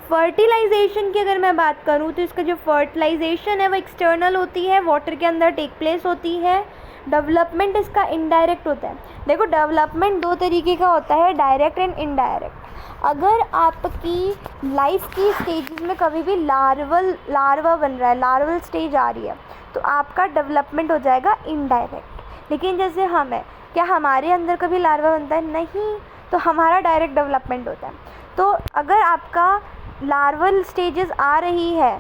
फर्टिलाइजेशन की अगर मैं बात करूँ तो इसका जो फर्टिलाइजेशन है वो एक्सटर्नल होती है, वाटर के अंदर टेक प्लेस होती है। डेवलपमेंट इसका इनडायरेक्ट होता है। देखो डेवलपमेंट 2 तरीके का होता है, डायरेक्ट एंड इनडायरेक्ट। अगर आपकी लाइफ की स्टेजेस में कभी भी लार्वा बन रहा है, लार्वल स्टेज आ रही है, तो आपका डेवलपमेंट हो जाएगा इनडायरेक्ट। लेकिन जैसे हम है, क्या हमारे अंदर कभी लार्वा बनता है? नहीं। तो हमारा डायरेक्ट डेवलपमेंट होता है। तो अगर आपका लार्वल स्टेजेस आ रही है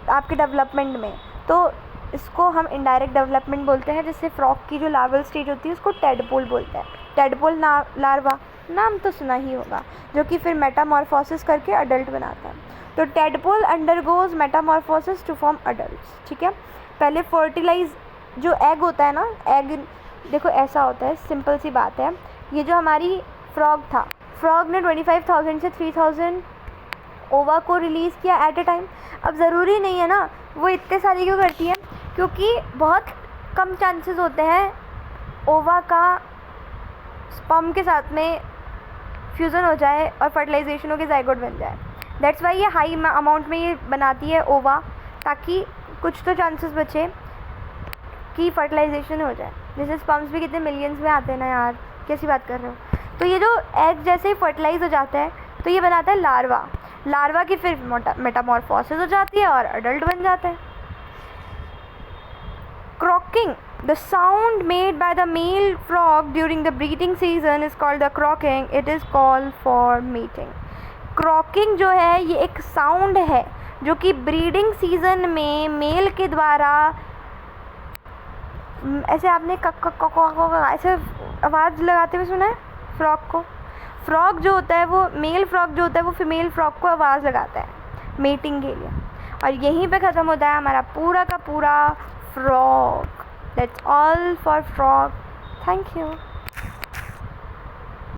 आपके डेवलपमेंट में, तो इसको हम इनडायरेक्ट डेवलपमेंट बोलते हैं। जैसे फ्रॉग की जो लार्वल स्टेज होती है उसको टेडपोल बोलते हैं। टेडपोल लार्वा नाम तो सुना ही होगा, जो कि फिर मेटामॉर्फोसिस करके अडल्ट बनाता है। तो tadpole undergoes metamorphosis to form adults, ठीक है। पहले फर्टिलाइज जो एग होता है ना, एग देखो ऐसा होता है, सिंपल सी बात है। ये जो हमारी फ्रॉग था, फ्रॉग ने 25,000 से 3,000 ओवा को रिलीज़ किया एट ए टाइम। अब ज़रूरी नहीं है ना वो इतने सारी क्यों करती है, क्योंकि बहुत कम चांसेस होते हैं ओवा का स्पर्म के साथ में फ्यूज़न हो जाए और फर्टिलाइजेशन हो के ज़ाइगोट बन जाए। दैट्स वाई ये हाई अमाउंट में ये बनाती है ओवा, ताकि कुछ तो चांसेस बचे कि फर्टिलाइजेशन हो जाए। जैसे स्पर्म्स भी कितने मिलियंस में आते हैं ना यार, कैसी बात कर रहे हो। तो ये जो एग जैसे ही फर्टिलाइज हो जाता है तो ये बनाता है लार्वा। लार्वा की फिर मेटामॉर्फोसिस हो जाती है और अडल्ट बन जाता है। Croaking, the sound made by the male frog during the breeding season is called the croaking. It is called for mating. Croaking जो है ये एक साउंड है जो कि ब्रीडिंग सीजन में मेल के द्वारा, ऐसे आपने ऐसे आवाज़ लगाते हुए सुना है फ्रॉग को। फ्रॉग जो होता है वो मेल फ्रॉग जो होता है वो फीमेल फ्रॉग को आवाज़ लगाता है मेटिंग के लिए। और यहीं पे ख़त्म होता है हमारा पूरा का पूरा frog. That's all for frog. Thank you.